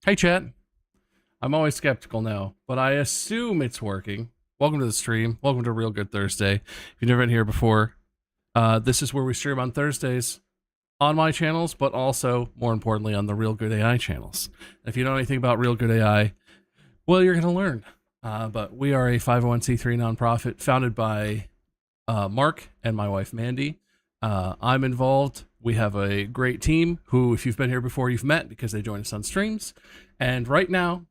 Hey, chat. I'm always skeptical now, but I assume it's working. Welcome to the stream. Welcome to Real Good Thursday. If you've never been here before, this is where we stream on Thursdays on my channels, but also, more importantly, on the Real Good AI channels. If you know anything about Real Good AI, well, you're going to learn. But we are a 501c3 nonprofit founded by Mark and my wife, Mandy. I'm involved. We have a great team who, if you've been here before, you've met because they join us on streams. And right now,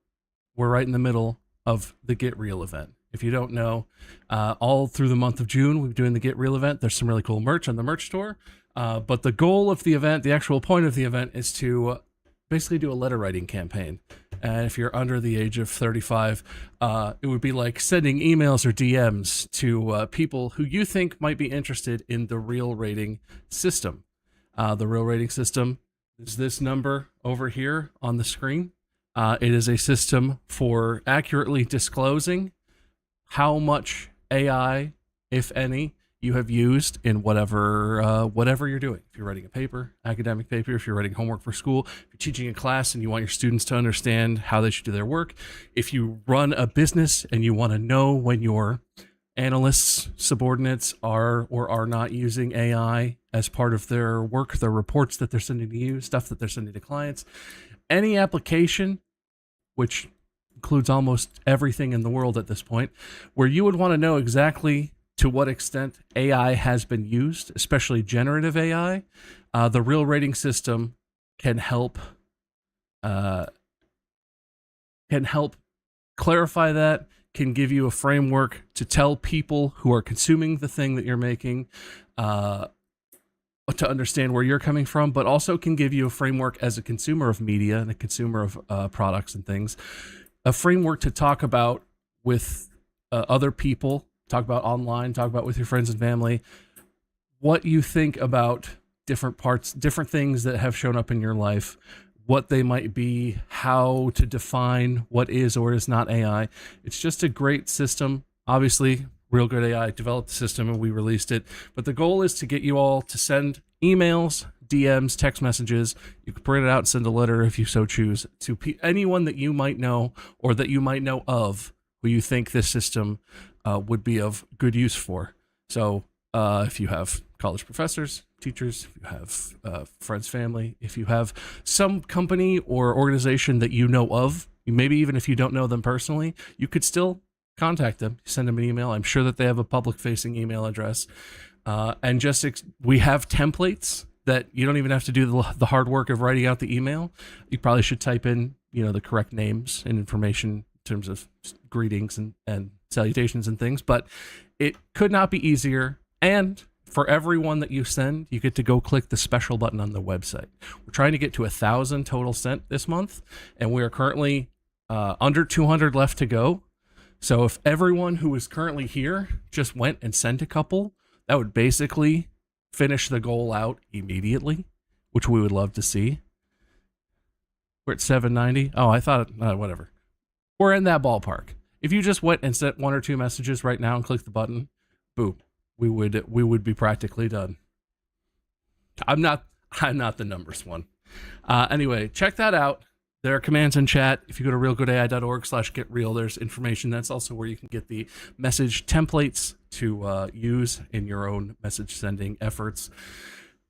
we're right in the middle of the Get Real event. If you don't know, all through the month of June, we're doing the Get Real event. There's some really cool merch on the merch store. But the goal of the event, the actual point of the event, is to basically do a letter writing campaign. And if you're under the age of 35, it would be like sending emails or DMs to people who you think might be interested in the Real Rating system. The Real Rating system is this number over here on the screen. It is a system for accurately disclosing how much AI, if any, you have used in whatever you're doing. If you're writing a paper, academic paper, if you're writing homework for school, if you're teaching a class and you want your students to understand how they should do their work, if you run a business and you want to know when your analysts, subordinates are or are not using AI as part of their work, their reports that they're sending to you, stuff that they're sending to clients, any application, which includes almost everything in the world at this point, where you would want to know exactly to what extent AI has been used, especially generative AI, the Real Rating system can help clarify that, can give you a framework to tell people who are consuming the thing that you're making to understand where you're coming from, but also can give you a framework as a consumer of media and a consumer of products and things, a framework to talk about with other people, talk about online, talk about with your friends and family, what you think about different parts, different things that have shown up in your life, what they might be, how to define what is or is not AI. It's just a great system. Obviously, Real Good AI developed the system and we released it, but the goal is to get you all to send emails, DMs, text messages. You can print it out and send a letter if you so choose to anyone that you might know or that you might know of who you think this system would be of good use for. So if you have college professors, teachers, if you have friends, family, if you have some company or organization that you know of, maybe even if you don't know them personally, you could still contact them, send them an email. I'm sure that they have a public-facing email address. And just we have templates that you don't even have to do the hard work of writing out the email. You probably should type in, the correct names and information terms of greetings and salutations and things, but it could not be easier. And for everyone that you send, you get to go click the special button on the website. We're trying to get to 1,000 total sent this month, and we are currently under 200 left to go. So if everyone who is currently here just went and sent a couple, that would basically finish the goal out immediately, which we would love to see. We're at 790. Oh, I thought, whatever. We're in that ballpark. If you just went and sent 1 or 2 messages right now and click the button, boom, we would be practically done. I'm not the numbers one. Anyway, check that out. There are commands in chat. If you go to realgoodai.org/getreal, there's information. That's also where you can get the message templates to use in your own message sending efforts.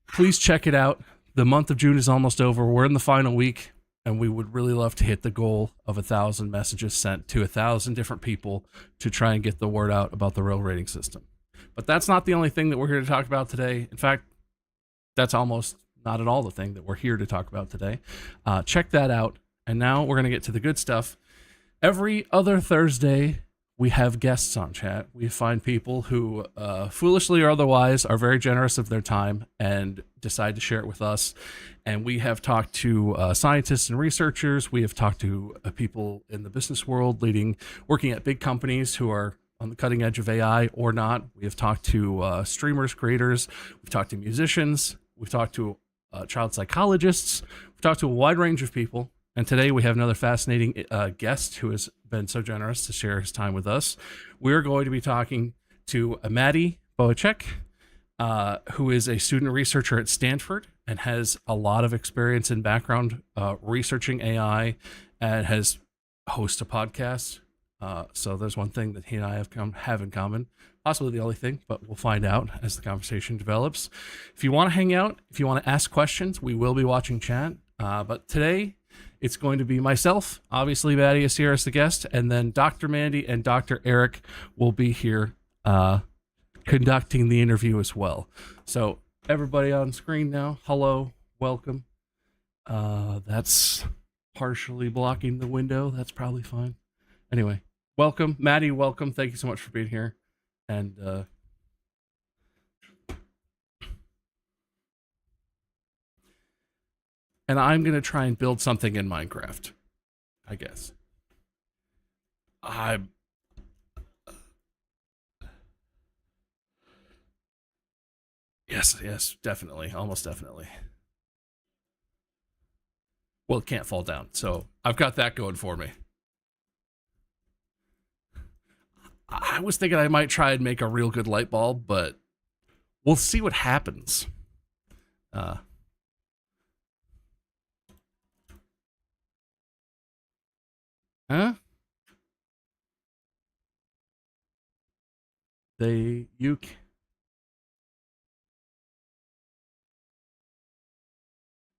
Please check it out. The month of June is almost over. We're in the final week, and we would really love to hit the goal of 1,000 messages sent to 1,000 different people to try and get the word out about the real rating system. But that's not the only thing that we're here to talk about today. In fact, that's almost not at all the thing that we're here to talk about today. Check that out. And now we're going to get to the good stuff. Every other Thursday, we have guests on chat. We find people who, foolishly or otherwise, are very generous of their time and decide to share it with us. And we have talked to scientists and researchers. We have talked to people in the business world, working at big companies who are on the cutting edge of AI or not. We have talked to streamers, creators. We've talked to musicians. We've talked to child psychologists. We've talked to a wide range of people. And today we have another fascinating guest who has been so generous to share his time with us. We're going to be talking to Maty Bohacek, who is a student researcher at Stanford and has a lot of experience and background researching AI and has hosted a podcast. So there's one thing that he and I have in common, possibly the only thing, but we'll find out as the conversation develops. If you want to hang out, if you want to ask questions, we will be watching chat. But today it's going to be myself. Obviously, Maty is here as the guest, and then Dr. Mandy and Dr. Eric will be here conducting the interview as well. So everybody on screen now, hello, welcome. That's partially blocking the window. That's probably fine. Anyway, welcome. Maty, welcome. Thank you so much for being here. And I'm going to try and build something in Minecraft, I guess. Yes, definitely. Almost definitely. Well, it can't fall down, so I've got that going for me. I was thinking I might try and make a real good light bulb, but we'll see what happens. Huh?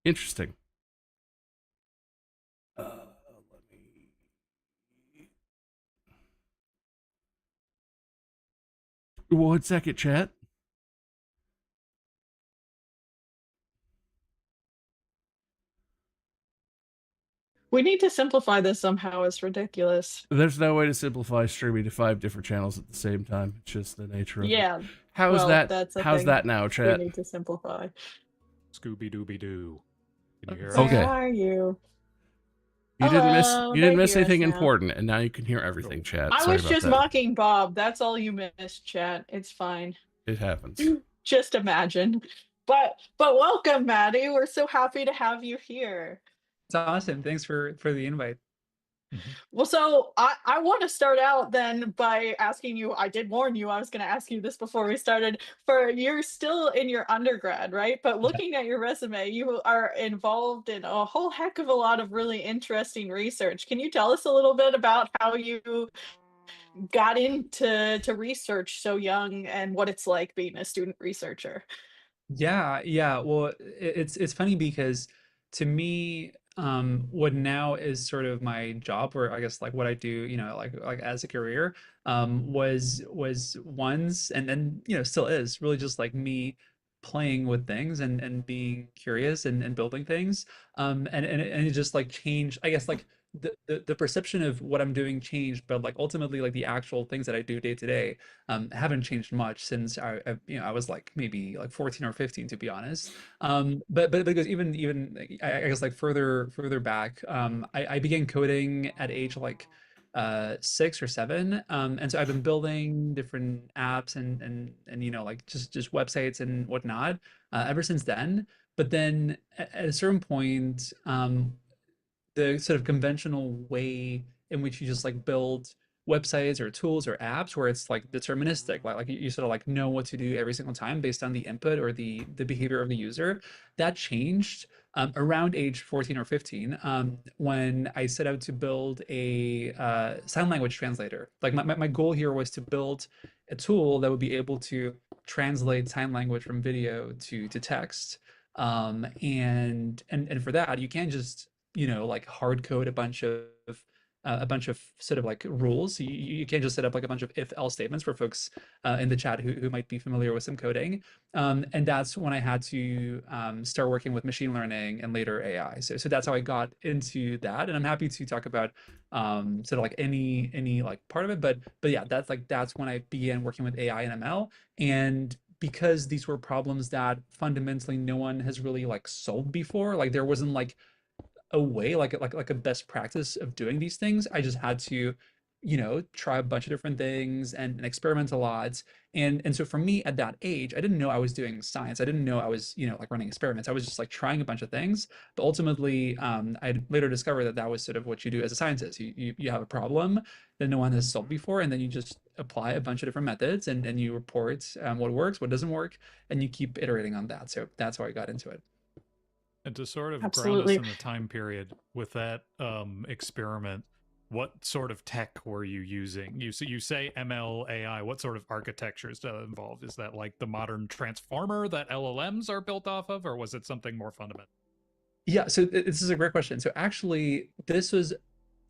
Interesting. Let me. One second, chat. We need to simplify this somehow. It's ridiculous. There's no way to simplify streaming to 5 different channels at the same time. It's just the nature of it. Yeah. How's that now, chat? We need to simplify. Scooby Dooby Doo. Can you hear So us? Okay. how are you? You didn't miss anything now. important, and now you can hear everything, chat. I Sorry was about just that. mocking Bob. That's all you missed, chat. It's fine. It happens. Just imagine. But welcome, Maty. We're so happy to have you here. It's awesome. Thanks for the invite. Well, so I want to start out then by asking you, I did warn you I was going to ask you this before we started, you're still in your undergrad, right? But looking at your resume, you are involved in a whole heck of a lot of really interesting research. Can you tell us a little bit about how you got into research so young and what it's like being a student researcher? Yeah. Well, it's funny because to me, what now is sort of my job, or I guess like what I do, like as a career, was once, and then still is really just like me playing with things and being curious and building things, and it just like changed, I guess, like the perception of what I'm doing changed, but like ultimately like the actual things that I do day to day haven't changed much since I was like maybe like 14 or 15 to be honest. But because even like, I guess like further back, I began coding at age like 6 or 7, and so I've been building different apps and like just websites and whatnot ever since then. But then at a certain point, the sort of conventional way in which you just like build websites or tools or apps where it's like deterministic, like you sort of like know what to do every single time based on the input or the behavior of the user, that changed around age 14 or 15 when I set out to build a sign language translator. Like my goal here was to build a tool that would be able to translate sign language from video to text. And for that, you can't just like hard code a bunch of sort of like rules. You can't just set up like a bunch of if else statements for folks in the chat who might be familiar with some coding. And that's when I had to start working with machine learning and later AI. So that's how I got into that. And I'm happy to talk about sort of like any like part of it. But yeah, that's when I began working with AI and ML. And because these were problems that fundamentally no one has really like solved before, like there wasn't like a way like a best practice of doing these things. I just had to try a bunch of different things and experiment a lot. And so for me at that age, I didn't know I was doing science. I didn't know I was like running experiments. I was just like trying a bunch of things. But ultimately I later discovered that that was sort of what you do as a scientist. You have a problem that no one has solved before, and then you just apply a bunch of different methods, and you report what works, what doesn't work, and you keep iterating on that. So that's how I got into it. And to sort of ground us Absolutely. in the time period with that experiment, what sort of tech were you using? You say ML AI. What sort of architectures does that involve? Is that like the modern transformer that LLMs are built off of, or was it something more fundamental? Yeah, so this is a great question. So actually, this was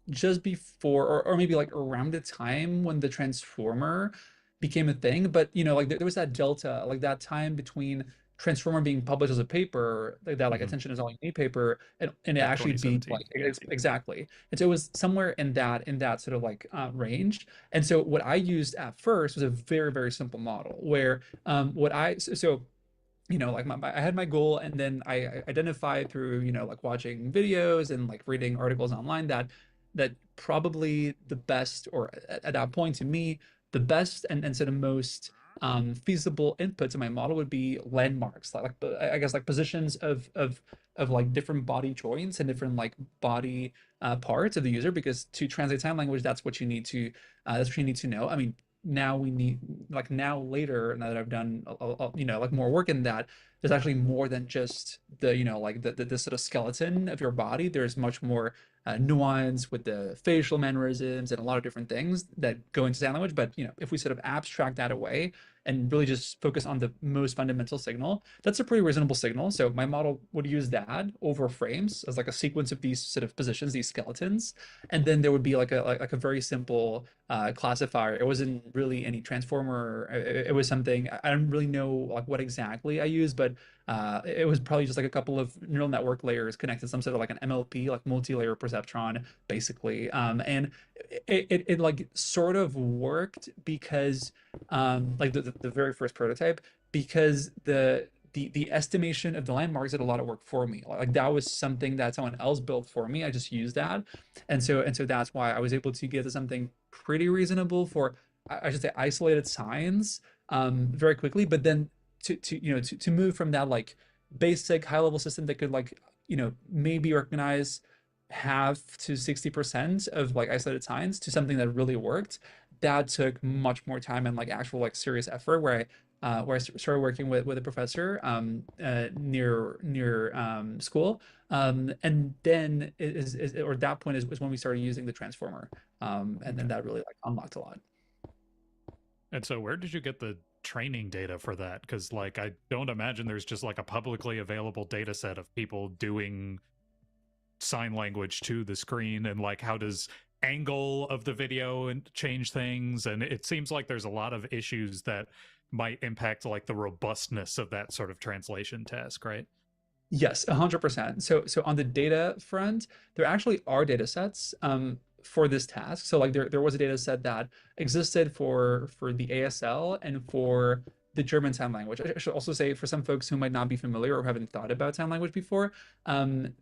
just before, or maybe like around the time when the Transformer became a thing. But like there was that delta, like that time between Transformer being published as a paper, like that like Mhm. attention is all you need paper, and it Yeah, actually being 2017. like exactly. And so it was somewhere in that sort of like range. And so what I used at first was a very simple model where what I so like I had my goal, and then I identified through like watching videos and like reading articles online that probably the best, or at that point to me, the best and sort of most feasible input to my model would be landmarks, I guess like positions of like different body joints and different like body parts of the user, because to translate sign language, that's what you need to know. I mean, now we need like now later, now that I've done like more work in that, there's actually more than just the like the sort of skeleton of your body. There's much more nuance with the facial mannerisms and a lot of different things that go into sign language. But if we sort of abstract that away and really just focus on the most fundamental signal, that's a pretty reasonable signal. So my model would use that over frames as like a sequence of these sort of positions, these skeletons, and then there would be like a very simple classifier. It wasn't really any transformer. It was something I don't really know like what exactly I used, but it was probably just like a couple of neural network layers connected, some sort of like an MLP, like multi-layer perceptron, basically. And it like sort of worked because like the very first prototype, because the estimation of the landmarks did a lot of work for me. Like that was something that someone else built for me. I just used that, and so that's why I was able to get to something pretty reasonable for I should say isolated signs very quickly. But then to move from that like basic high level system that could like maybe recognize half to 60% of like isolated signs to something that really worked, that took much more time and like actual like serious effort, where I started working with a professor near school, and then or at that point is when we started using the transformer, and then Okay. that really like unlocked a lot. And so where did you get the training data for that? Because like I don't imagine there's just like a publicly available data set of people doing sign language to the screen, and like how does angle of the video and change things, and it seems like there's a lot of issues that might impact like the robustness of that sort of translation task, right? Yes, 100%. So on the data front, there actually are data sets for this task. So like there was a data set that existed for the ASL and for the German Sign Language. I should also say for some folks who might not be familiar or haven't thought about sign language before,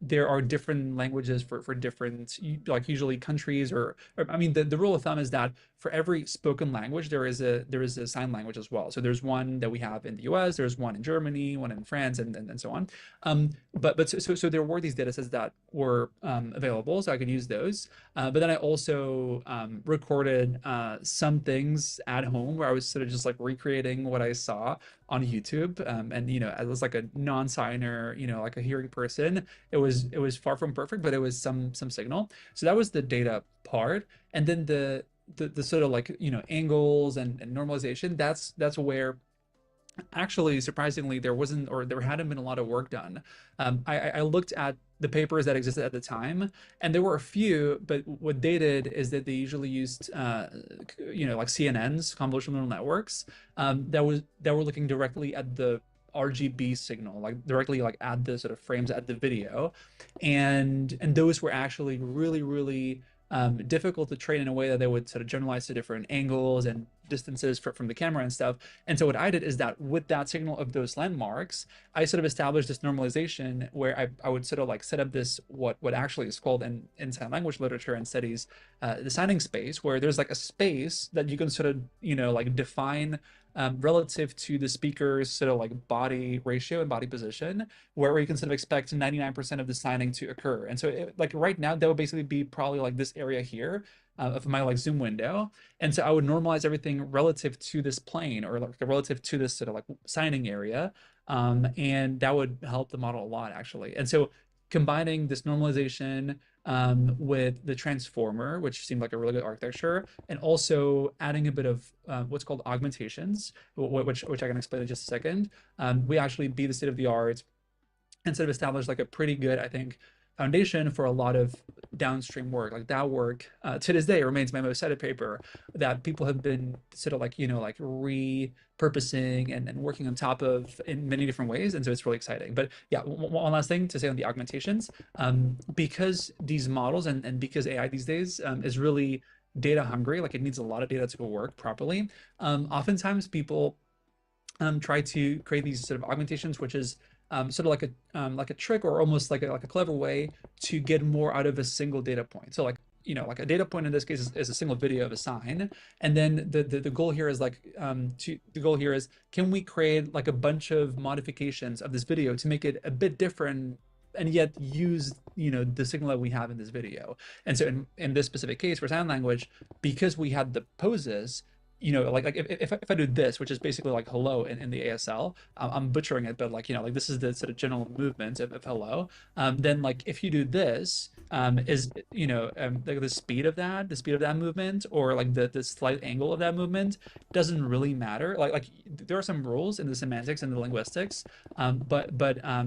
there are different languages for different like usually countries or I mean the rule of thumb is that for every spoken language there is a sign language as well. So there's one that we have in the US, there's one in Germany, one in France, and so on. But there were these data sets that were available, so I could use those. But then I also recorded some things at home where I was sort of just like recreating what I saw on YouTube. And as like a non-signer, like a hearing person, it was far from perfect, but it was some signal. So that was the data part, and then the sort of like angles and normalization. That's where actually surprisingly there wasn't or there hadn't been a lot of work done. I looked at the papers that existed at the time, and there were a few, but what they did is that they usually used like CNNs, convolutional neural networks, that were looking directly at the RGB signal, like directly like at the sort of frames at the video, and those were actually really difficult to train in a way that they would sort of generalize to different angles and distances from the camera and stuff. And so what I did is that with that signal of those landmarks, I sort of established this normalization where I would sort of like set up this what actually is called in sign language literature and studies the signing space, where there's like a space that you can sort of like define relative to the speaker's sort of like body ratio and body position, where you can sort of expect 99% of the signing to occur. And so like right now, that would basically be probably like this area here of my like zoom window. And so I would normalize everything relative to this plane or like relative to this sort of like signing area. And that would help the model a lot actually. And so combining this normalization with the transformer, which seemed like a really good architecture, and also adding a bit of what's called augmentations, which I can explain in just a second. We actually be the state of the art and sort of establish like a pretty good, I think, foundation for a lot of downstream work. Like that work to this day remains my most cited paper that people have been sort of like like repurposing and working on top of in many different ways. And so it's really exciting. But yeah, one last thing to say on the augmentations, because these models and because AI these days is really data hungry, like it needs a lot of data to work properly. Oftentimes people try to create these sort of augmentations, which is sort of like a trick or almost like a clever way to get more out of a single data point. So like like a data point in this case is a single video of a sign, and then the goal here is like the goal here is, can we create like a bunch of modifications of this video to make it a bit different and yet use the signal that we have in this video. And so in this specific case for sign language, because we had the poses, like if I do this, which is basically like hello in the ASL, I'm butchering it, but like like this is the sort of general movement of hello. Then like if you do this, is like the speed of that movement, or like the slight angle of that movement doesn't really matter. Like there are some rules in the semantics and the linguistics, but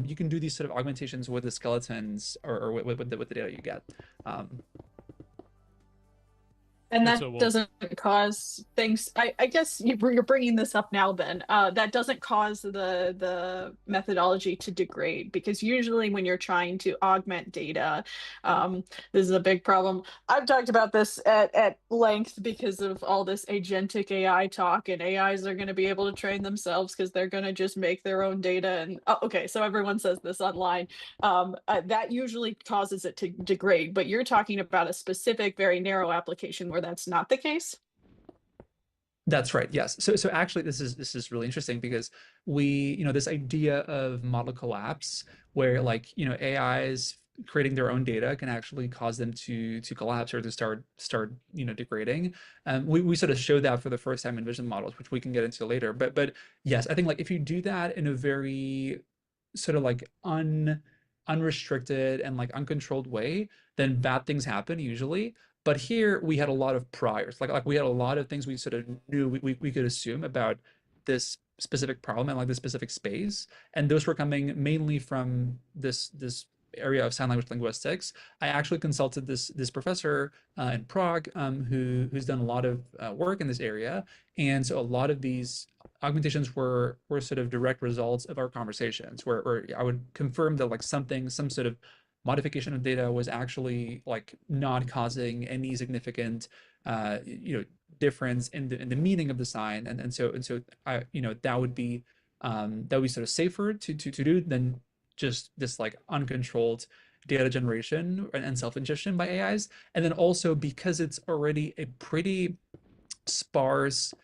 you can do these sort of augmentations with the skeletons or with the data you get. And And that so we'll doesn't cause things. I guess you're bringing this up now, Ben. That doesn't cause the methodology to degrade, because usually when you're trying to augment data, this is a big problem. I've talked about this at length because of all this agentic AI talk, and AIs are going to be able to train themselves because they're going to just make their own data. And okay, so everyone says this online. That usually causes it to degrade, but you're talking about a specific, very narrow application where that's not the case. That's right. Yes. So actually, this is really interesting because we this idea of model collapse, where like AIs creating their own data can actually cause them to collapse or to start degrading. We sort of showed that for the first time in vision models, which we can get into later. But yes, I think like if you do that in a very sort of like unrestricted and like uncontrolled way, then bad things happen usually. But here we had a lot of priors, like we had a lot of things we sort of knew we could assume about this specific problem and like this specific space, and those were coming mainly from this area of sign language linguistics, I actually consulted this professor in Prague, who's done a lot of work in this area, and so a lot of these augmentations were sort of direct results of our conversations, where I would confirm that like some sort of modification of data was actually like not causing any significant difference in the meaning of the sign, and so I that would be sort of safer to do than just this like uncontrolled data generation and self-ingestion by AIs. And then also because it's already a pretty sparse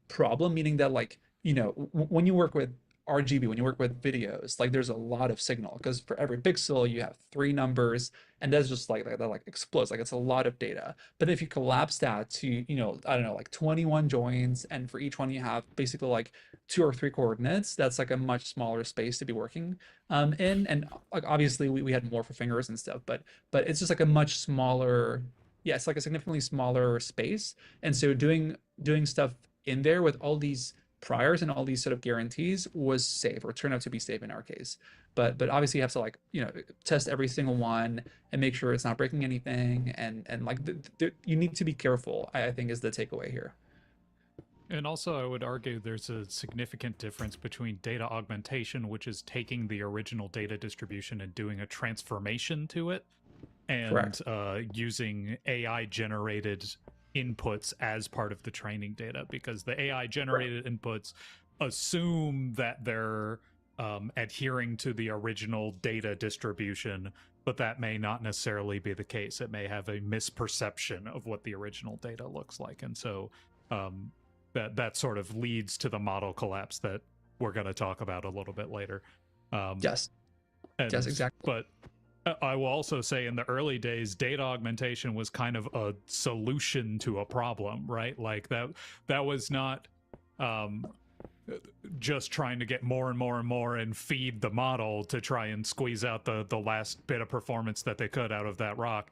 problem, meaning that like when you work with RGB, when you work with videos, like there's a lot of signal because for every pixel you have three numbers, and that's just like that like explodes. Like it's a lot of data. But if you collapse that to I don't know, like 21 joins, and for each one you have basically like two or three coordinates, that's like a much smaller space to be working in. And like obviously we had more for fingers and stuff, but it's just like a much smaller, yeah, it's like a significantly smaller space. And so doing stuff in there with all these priors and all these sort of guarantees was safe, or turned out to be safe in our case. But obviously you have to like test every single one and make sure it's not breaking anything, and like you need to be careful, I think, is the takeaway here. And also, I would argue there's a significant difference between data augmentation, which is taking the original data distribution and doing a transformation to it, and using AI generated inputs as part of the training data, because the AI generated inputs assume that they're adhering to the original data distribution, but that may not necessarily be the case. It may have a misperception of what the original data looks like, and so that sort of leads to the model collapse that we're going to talk about a little bit later. Yes, exactly. But I will also say in the early days, data augmentation was kind of a solution to a problem, right? Like that was not just trying to get more and more and more and feed the model to try and squeeze out the last bit of performance that they could out of that rock.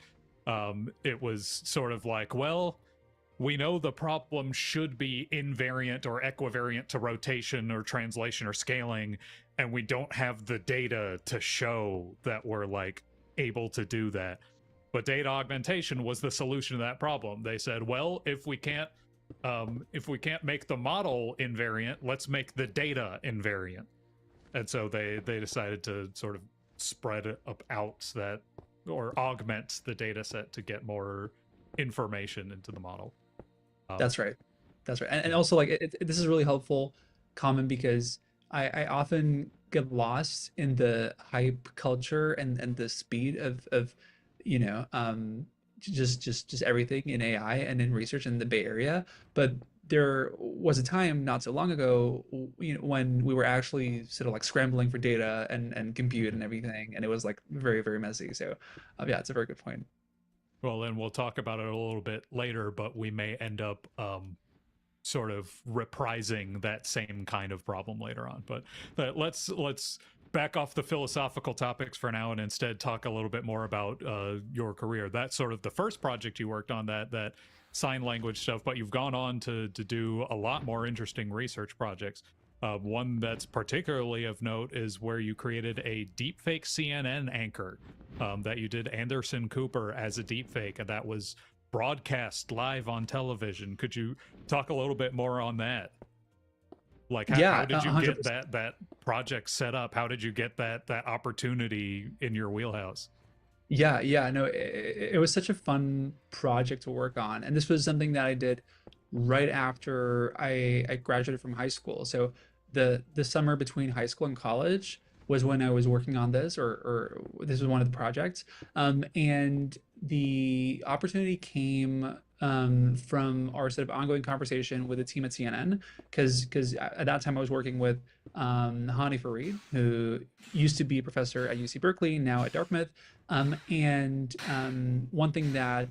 It was sort of like, well, we know the problem should be invariant or equivariant to rotation or translation or scaling, and we don't have the data to show that we're like able to do that. But data augmentation was the solution to that problem. They said, well, if we can't make the model invariant, let's make the data invariant. And so they decided to sort of spread it out that, or augment the data set to get more information into the model. That's right. And also like this is really helpful, common, because I often get lost in the hype culture and the speed of just everything in AI and in research in the Bay Area. But there was a time not so long ago, when we were actually sort of like scrambling for data and compute and everything, and it was like very, very messy. So yeah, it's a very good point. Well, then we'll talk about it a little bit later, but we may end up sort of reprising that same kind of problem later on. But let's back off the philosophical topics for now and instead talk a little bit more about your career. That's sort of the first project you worked on, that sign language stuff, but you've gone on to do a lot more interesting research projects. One that's particularly of note is where you created a deepfake CNN anchor that you did Anderson Cooper as a deepfake, and that was broadcast live on television. Could you talk a little bit more on that? Like, how did you 100%. Get that project set up? How did you get that opportunity in your wheelhouse? Yeah, no, it was such a fun project to work on, and this was something that I did right after I graduated from high school. So the summer between high school and college was when I was working on this, or this was one of the projects. And the opportunity came from our sort of ongoing conversation with the team at CNN, because at that time I was working with Hani Farid, who used to be a professor at UC Berkeley, now at Dartmouth. And one thing that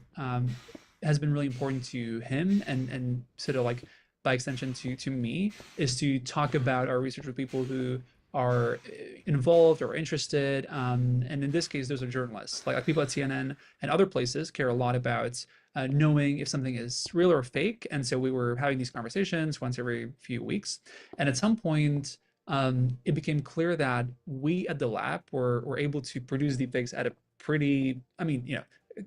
has been really important to him, and sort of like by extension to me, is to talk about our research with people who are involved or interested. And in this case, those are journalists. Like people at CNN and other places care a lot about knowing if something is real or fake. And so we were having these conversations once every few weeks. And at some point, it became clear that we at the lab were able to produce deepfakes at a pretty, I mean,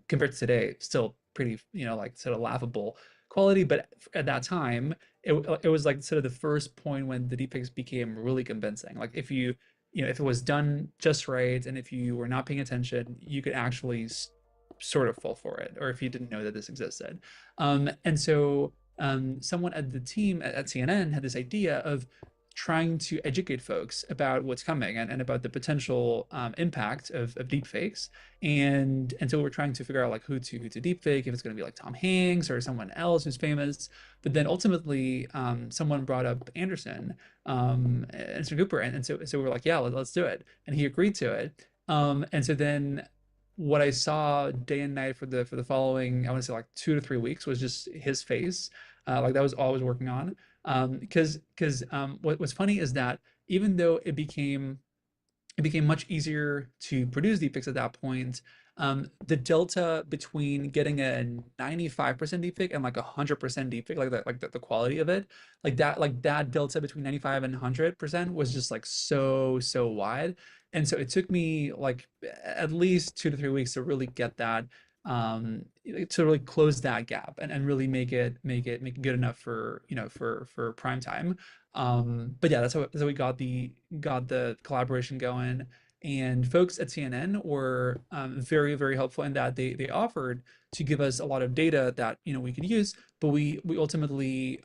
compared to today, still pretty, like sort of laughable quality. But at that time, it was like sort of the first point when the deepfakes became really convincing. Like if it was done just right, and if you were not paying attention, you could actually sort of fall for it, or if you didn't know that this existed. And so someone at the team at CNN had this idea of trying to educate folks about what's coming, and about the potential impact of deepfakes. And so we're trying to figure out like who to deepfake, if it's going to be like Tom Hanks or someone else who's famous. But then ultimately, someone brought up Anderson Cooper, and so we were like, yeah, let's do it, and he agreed to it. And so then what I saw day and night for the following, I want to say like 2 to 3 weeks, was just his face. Like that was all I was working on. Because what's funny is that even though it became much easier to produce deepfakes at that point. The delta between getting a 95% deepfake and like 100% deepfake, like that, like the quality of it, like that delta between 95 and 100% was just like so wide. And so it took me like at least 2 to 3 weeks to really get that, to really close that gap, and really make it good enough for for prime time. But yeah, that's how we got the collaboration going. And folks at CNN were very helpful in that they offered to give us a lot of data that we could use, but we ultimately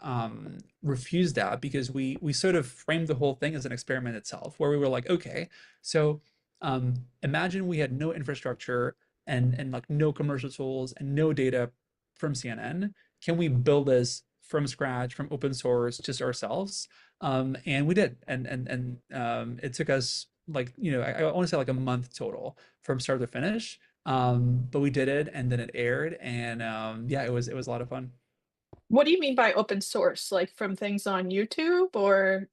refused that, because we sort of framed the whole thing as an experiment itself, where we were like, okay, so imagine we had no infrastructure, and like no commercial tools and no data from CNN. Can we build this from scratch, from open source, just ourselves? And we did, and it took us like I want to say like a month total from start to finish. But we did it, and then it aired, and yeah, it was a lot of fun. What do you mean by open source? Like from things on YouTube or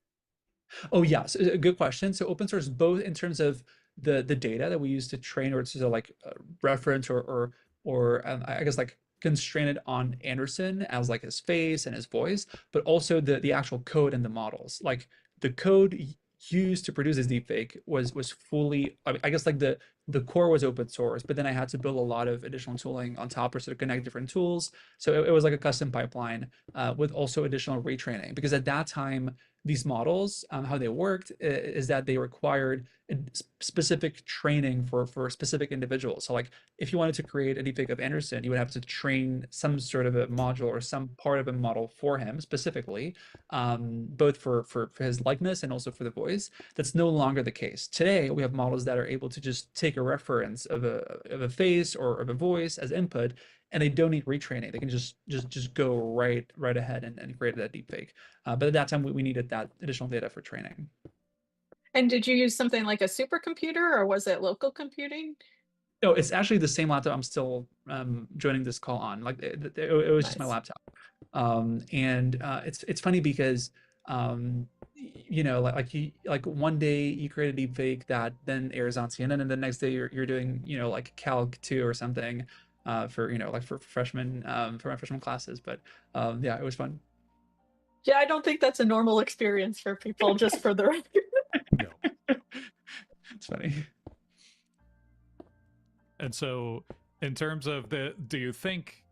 Oh yeah, so a good question. So open source, both in terms of the data that we use to train, or to like reference, or I guess like constrain it on Anderson as like his face and his voice, but also the actual code and the models. Like the code used to produce this deepfake was fully, I guess like the core was open source, but then I had to build a lot of additional tooling on top, or sort of connect different tools. So it was like a custom pipeline, with also additional retraining, because at that time these models, how they worked is that they required specific training for specific individuals. So like if you wanted to create a deepfake of Anderson, you would have to train some sort of a module or some part of a model for him specifically, both for his likeness and also for the voice. That's no longer the case. Today, we have models that are able to just take a reference of a face or of a voice as input, and they don't need retraining. They can just go right ahead, and create that deepfake. But at that time, we needed that additional data for training. and did you use something like a supercomputer or was it local computing? No, it's actually the same laptop I'm still joining this call on. Like it was just my Nice. laptop. And it's funny because like one day you create a deep fake that then airs on CNN, and the next day you're doing like Calc 2 or something, for like for freshmen, for my freshman classes. But yeah, it was fun. Yeah, I don't think that's a normal experience for people, just for the record. No. It's funny. And so, in terms of do you think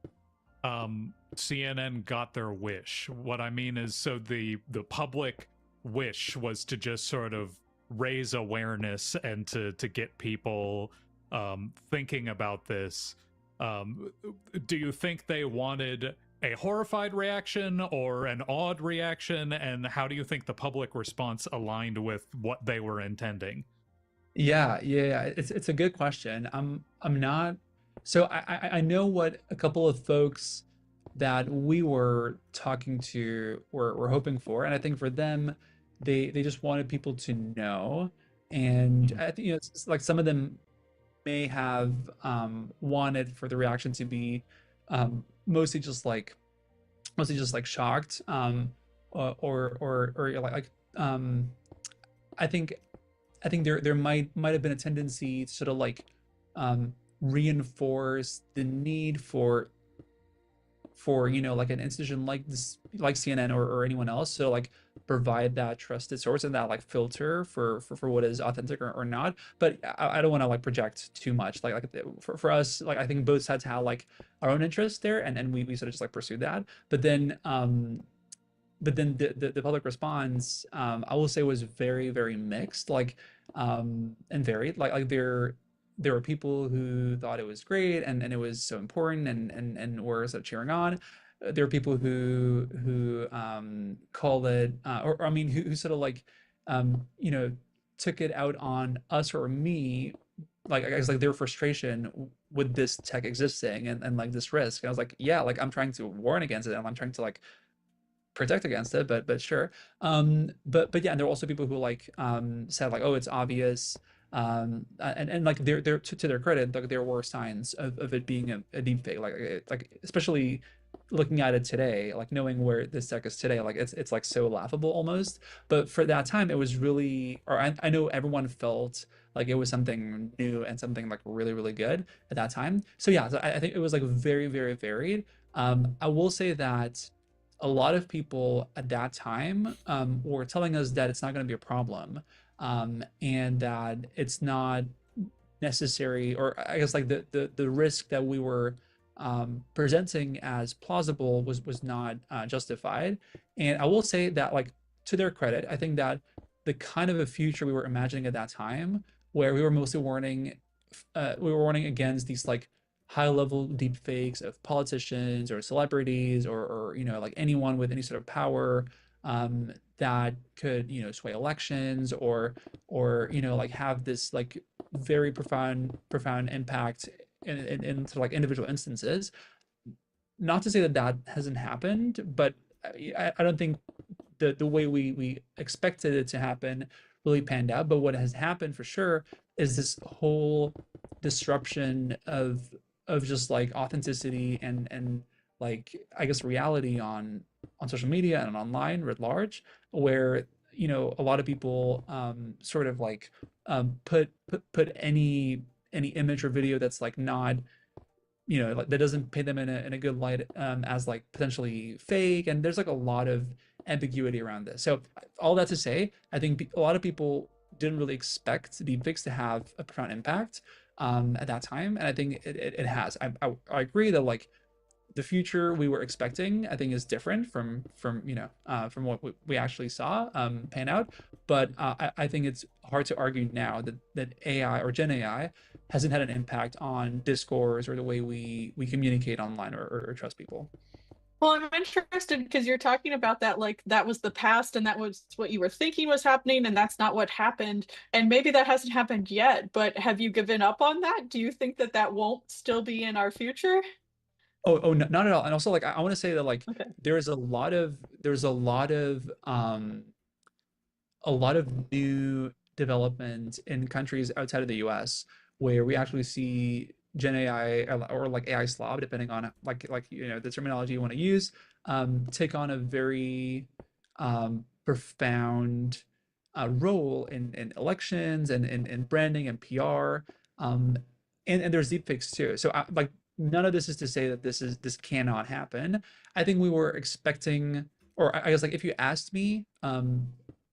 CNN got their wish? What I mean is, so the public wish was to just sort of raise awareness and to get people thinking about this. Do you think they wanted a horrified reaction or an awed reaction? And how do you think the public response aligned with what they were intending? Yeah. It's a good question. I'm not. So I know what a couple of folks that we were talking to were hoping for, and I think for them, they just wanted people to know. And Mhm. I think it's like some of them may have wanted for the reaction to be mostly just like shocked, or like I think there might have been a tendency to sort of like reinforce the need for, you know, like an institution like this, like CNN or anyone else, to like provide that trusted source and that like filter for what is authentic or not. But I don't want to like project too much. For us, like I think both sides have like our own interests there, and we sort of just like pursue that. But then the public response, I will say, was very, very mixed, like and varied. Like there were people who thought it was great and it was so important and were sort of cheering on. There were people who call it or I mean who sort of like you know, took it out on us or me, like I guess like their frustration with this tech existing and like this risk. And I was like, yeah, like I'm trying to warn against it and I'm trying to like protect against it, but sure. But yeah, and there were also people who like said like, oh, it's obvious. And like they're to their credit, like there were signs of it being a deep fake, like especially looking at it today, like knowing where this tech is today, like it's like so laughable almost. But for that time, it was really, or I know everyone felt like it was something new and something like really, really good at that time. So yeah, so I think it was like very, very varied. I will say that a lot of people at that time were telling us that it's not going to be a problem, and that it's not necessary, or I guess like the risk that we were presenting as plausible was not justified. And I will say that, like, to their credit, I think that the kind of a future we were imagining at that time, where we were mostly we were warning against these like high level deep fakes of politicians or celebrities or you know, like anyone with any sort of power that could, you know, sway elections or you know, like have this like very profound impact in sort of like individual instances. Not to say that that hasn't happened, but I don't think the way we expected it to happen really panned out. But what has happened for sure is this whole disruption of just like authenticity and like I guess reality on social media and online writ large, where, you know, a lot of people sort of like put any image or video that's like not, you know, like that doesn't paint them in a good light as like potentially fake, and there's like a lot of ambiguity around this. So all that to say, I think a lot of people didn't really expect deepfakes to have a profound impact at that time, and I think it has. I agree that like the future we were expecting, I think, is different from you know, from what we actually saw pan out. But I think it's hard to argue now that AI or Gen AI hasn't had an impact on discourse or the way we communicate online or trust people. Well, I'm interested because you're talking about that like that was the past and that was what you were thinking was happening, and that's not what happened. And maybe that hasn't happened yet, but have you given up on that? Do you think that that won't still be in our future? Oh, no, not at all. And also, like, I want to say that like Okay. there's a lot of new development in countries outside of the US where we actually see Gen AI or like AI slob, depending on like you know, the terminology you want to use, take on a very profound role in elections and in branding and PR. Um, and there's deepfakes too. So like none of this is to say that this cannot happen. I think we were expecting, or I guess like if you asked me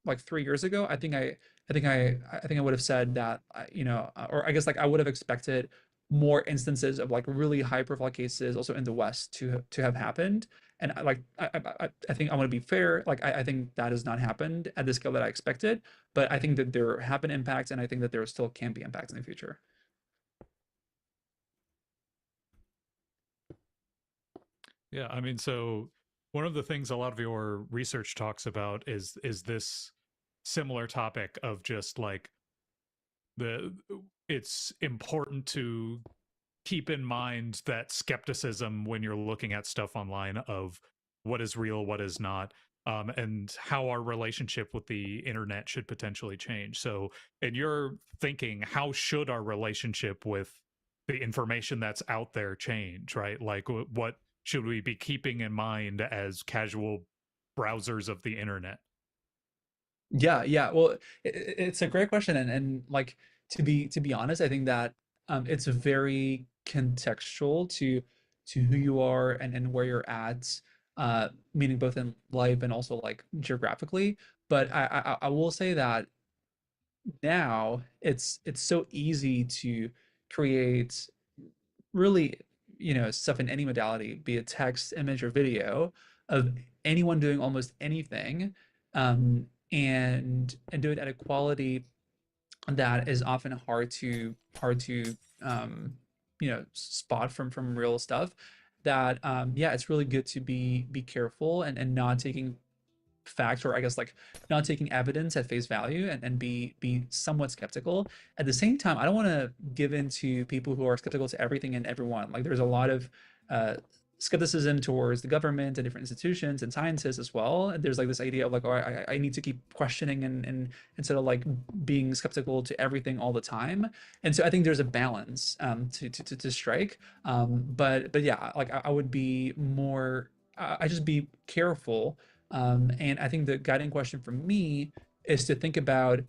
like 3 years ago, I think I would have said that you know, or I guess like I would have expected more instances of like really high profile cases also in the West to have happened. And I think I want to be fair. Like I think that has not happened at the scale that I expected, but I think that there have been impacts, and I think that there still can be impacts in the future. Yeah, I mean, so one of the things a lot of your research talks about is this similar topic of just like the it's important to keep in mind that skepticism when you're looking at stuff online of what is real, what is not, and how our relationship with the internet should potentially change. So, in your thinking, how should our relationship with the information that's out there change, right? Like, what should we be keeping in mind as casual browsers of the internet? Yeah, yeah. Well, it's a great question, and like to be honest, I think that it's very contextual to to who you are and where you're at, meaning both in life and also like geographically. But I will say that now it's so easy to create really, stuff in any modality, be it text, image, or video, of anyone doing almost anything, and do it at a quality that is often hard to spot from real stuff. That yeah, it's really good to be careful and not taking facts, or I guess like not taking evidence at face value, and be somewhat skeptical. At the same time, I don't want to give in to people who are skeptical to everything and everyone. Like there's a lot of uh skepticism towards the government and different institutions and scientists as well. And there's like this idea of like, oh, I need to keep questioning, and instead of like being skeptical to everything all the time. And so I think there's a balance to strike. But yeah, like I would be more, I just be careful. And I think the guiding question for me is to think about,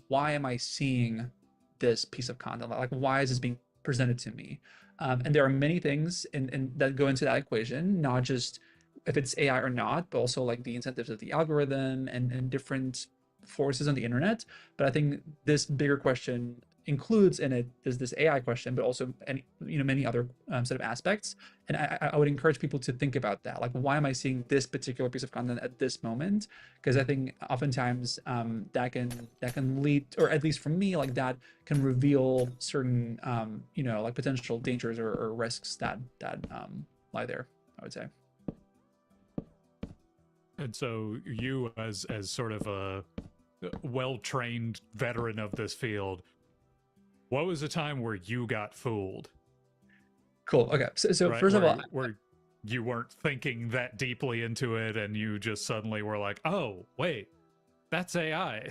why am I seeing this piece of content? Like, why is this being presented to me? And there are many things that go into that equation, not just if it's AI or not, but also like the incentives of the algorithm and different forces on the internet. But I think this bigger question includes in it this AI question, but also many other set of aspects. And I would encourage people to think about that. Like, why am I seeing this particular piece of content at this moment? Because I think oftentimes that can lead, or at least for me, like that can reveal certain like potential dangers or risks that lie there, I would say. And so you, as sort of a well-trained veteran of this field, what was the time where you got fooled? Cool. Okay. So Right? first of all, where you weren't thinking that deeply into it, and you just suddenly were like, "Oh, wait, that's AI."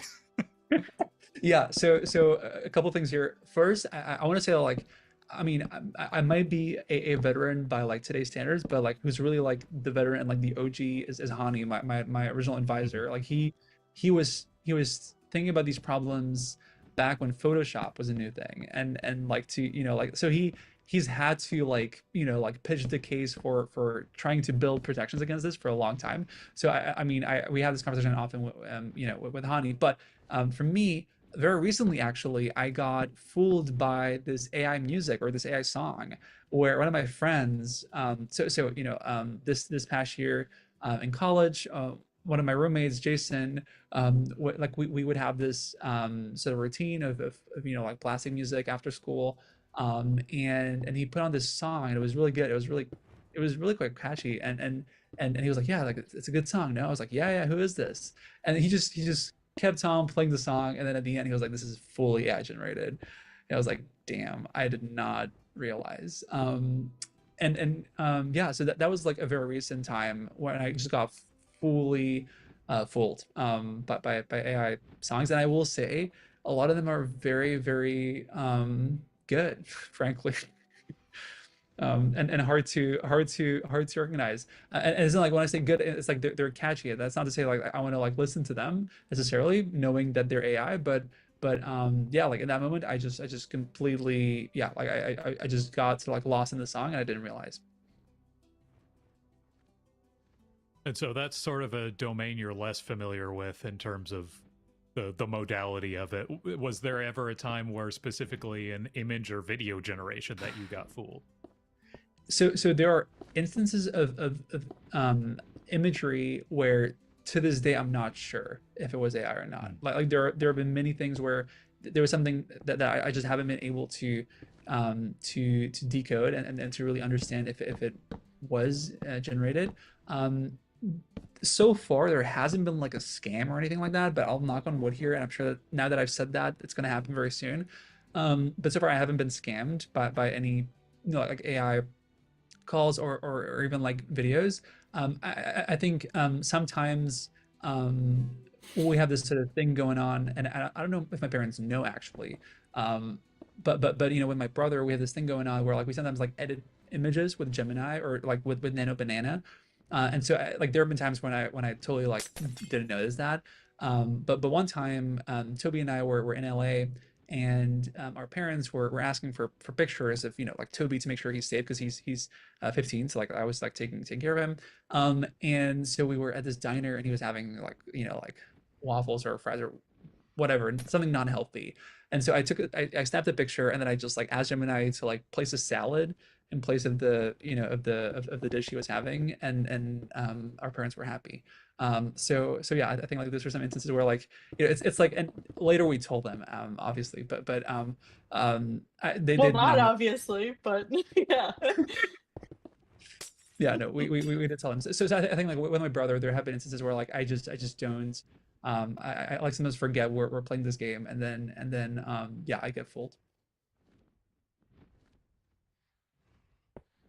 yeah. So a couple things here. First, I want to say, like, I mean, I might be a veteran by like today's standards, but like who's really like the veteran and like the OG is Hani, my original advisor. Like he was thinking about these problems back when Photoshop was a new thing, and like to like, so he's had to like like pitch the case for trying to build protections against this for a long time. So I mean, we have this conversation often with with Hani. But for me, very recently actually, I got fooled by this AI music, or this AI song, where one of my friends, this past year in college, one of my roommates, Jason, like we would have this sort of routine of like blasting music after school, and he put on this song, and it was really good. It was really quite catchy, and he was like, yeah, like it's a good song. No, I was like, yeah, who is this? And he just kept on playing the song, and then at the end he was like, this is fully AI generated. And I was like, damn, I did not realize. Yeah, so that was like a very recent time when I just got fully fooled by AI songs. And I will say a lot of them are very, very good, frankly. And hard to recognize. And it's not like when I say good, it's like they're catchy. That's not to say like I want to like listen to them necessarily, knowing that they're AI, but yeah, like in that moment, I just completely, yeah, like I just got to like lost in the song, and I didn't realize. And so that's sort of a domain you're less familiar with in terms of the modality of it. Was there ever a time where specifically in image or video generation that you got fooled? So there are instances of imagery where to this day I'm not sure if it was AI or not. Like there have been many things where there was something that I just haven't been able to decode and to really understand if it was generated. So far there hasn't been like a scam or anything like that, but I'll knock on wood here, and I'm sure that now that I've said that, it's going to happen very soon. But so far I haven't been scammed by any like AI calls or even like videos. I think sometimes we have this sort of thing going on, and I don't know if my parents know actually, but with my brother we have this thing going on where like we sometimes like edit images with Gemini, or like with Nano Banana, and so like there have been times when I totally like didn't notice that. But one time, Toby and I were in LA, and our parents were asking for pictures of like Toby to make sure he's safe because he's 15, so like I was like taking care of him. And so we were at this diner and he was having like like waffles or fries or whatever, something non-healthy. And so I snapped a picture and then I just like asked Gemini to like place a salad in place of the of the dish he was having, and our parents were happy. So yeah, I think like those are some instances where like it's like, and later we told them obviously, they Well, did not not. obviously, but yeah. Yeah, no, we did tell them. So I think like with my brother, there have been instances where like I just don't. I like sometimes forget we're playing this game, and then yeah, I get fooled.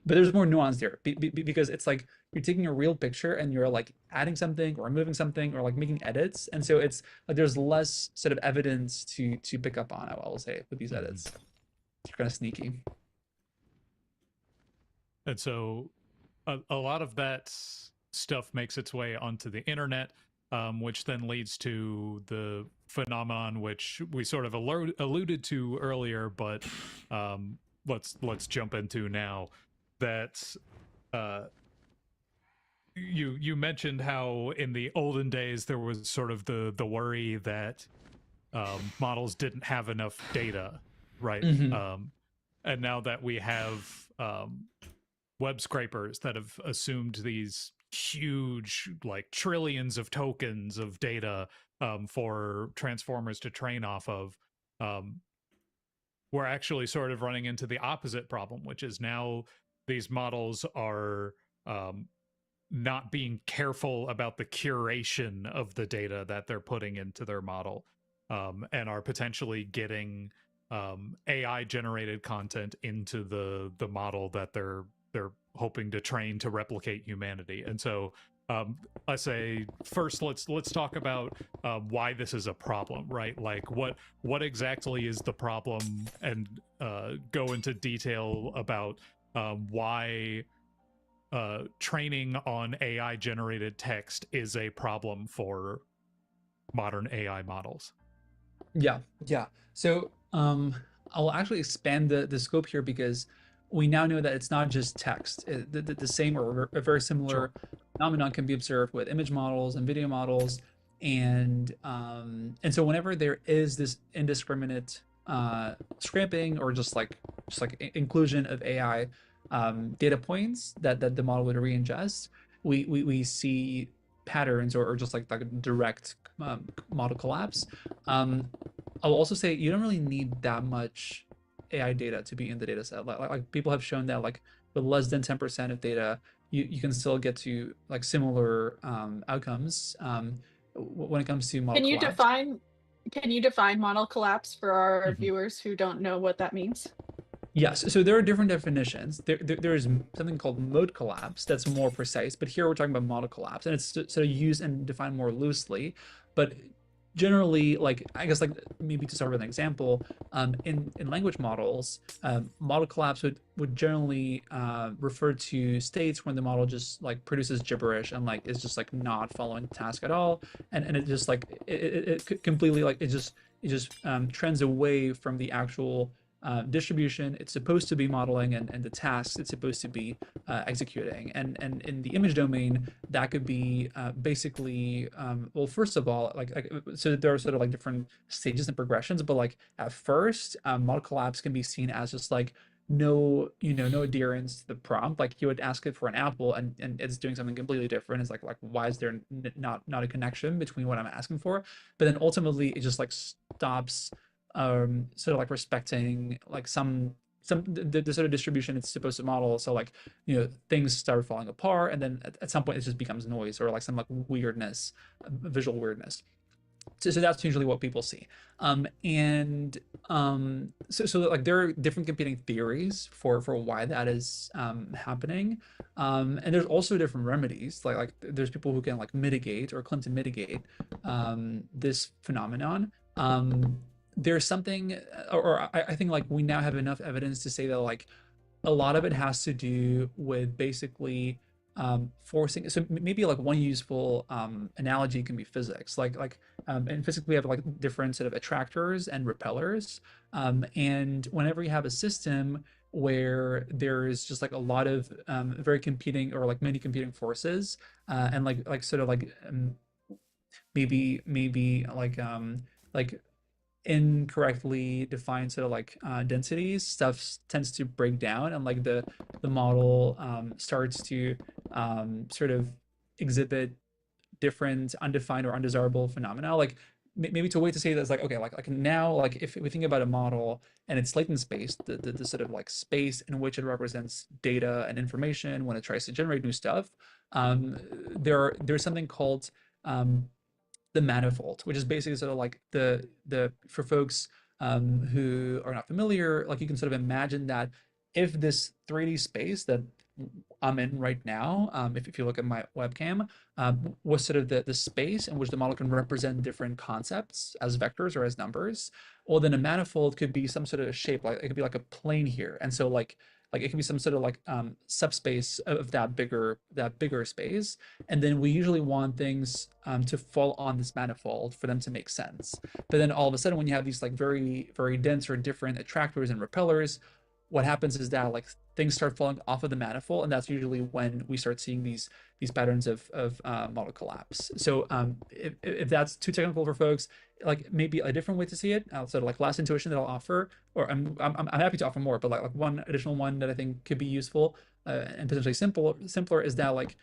But there's more nuance there because it's like you're taking a real picture and you're like adding something or removing something or like making edits, and so it's like there's less sort of evidence to pick up on. I will say with these edits, they're kind of sneaky. And so a lot of that stuff makes its way onto the internet, which then leads to the phenomenon which we sort of alluded to earlier, but let's jump into now. That you mentioned how in the olden days there was sort of the worry that models didn't have enough data, right? And now that we have web scrapers that have assumed these huge, like trillions of tokens of data for transformers to train off of, we're actually sort of running into the opposite problem, which is now these models are not being careful about the curation of the data that they're putting into their model, and are potentially getting AI generated content into the model that they're hoping to train to replicate humanity. And so I say first let's talk about why this is a problem, right? Like what exactly is the problem, and go into detail about why training on AI generated text is a problem for modern AI models. Yeah. So I'll actually expand the scope here because we now know that it's not just text. The same or a very similar phenomenon can be observed with image models and video models, and so whenever there is this indiscriminate scraping or just like inclusion of AI data points that the model would re-ingest, we see patterns or just like a direct model collapse. I'll also say you don't really need that much AI data to be in the data set. Like people have shown that like with less than 10% of data, you can still get to like similar outcomes when it comes to model Can you collapse. define model collapse for our viewers who don't know what that means? Yes, so there are different definitions. There is something called mode collapse that's more precise, but here we're talking about model collapse, and it's sort of used and defined more loosely. But generally, like I guess like maybe to start with an example, in language models, model collapse would generally refer to states when the model just like produces gibberish and like is just like not following the task at all, and it just like it completely like it just trends away from the actual distribution it's supposed to be modeling and the tasks it's supposed to be executing. And in the image domain, that could be basically, well, first of all, so there are sort of like different stages and progressions, but like at first, model collapse can be seen as just like no adherence to the prompt. Like you would ask it for an apple and it's doing something completely different. It's like why is there not a connection between what I'm asking for? But then ultimately it just like stops sort of like respecting like the sort of distribution it's supposed to model. So like things start falling apart, and then at some point it just becomes noise or like some like weirdness, visual weirdness. So that's usually what people see. So like there are different competing theories for why that is happening, and there's also different remedies. Like there's people who can like mitigate or claim to mitigate this phenomenon. There's something, or I think like we now have enough evidence to say that like a lot of it has to do with basically forcing. So maybe like one useful analogy can be physics. In physics we have like different sort of attractors and repellers, and whenever you have a system where there's just like a lot of very competing or like many competing forces, and like sort of like maybe like incorrectly defined sort of like densities, stuff tends to break down, and like the model starts to sort of exhibit different undefined or undesirable phenomena. Like maybe to a way to say that is like, okay, like now, like if we think about a model and its latent space, the sort of like space in which it represents data and information when it tries to generate new stuff, there's something called the manifold, which is basically sort of like the for folks who are not familiar, like you can sort of imagine that if this 3D space that I'm in right now, if you look at my webcam, was sort of the space in which the model can represent different concepts as vectors or as numbers, well, then a manifold could be some sort of shape, like it could be like a plane here. And so like it can be some sort of like subspace of that bigger space. And then we usually want things to fall on this manifold for them to make sense. But then all of a sudden, when you have these like very, very dense or different attractors and repellers, what happens is that like things start falling off of the manifold, and that's usually when we start seeing these patterns of model collapse. So if that's too technical for folks, like maybe a different way to see it, sort of like last intuition that I'll offer, or I'm happy to offer more, but like one additional one that I think could be useful and potentially simpler is that like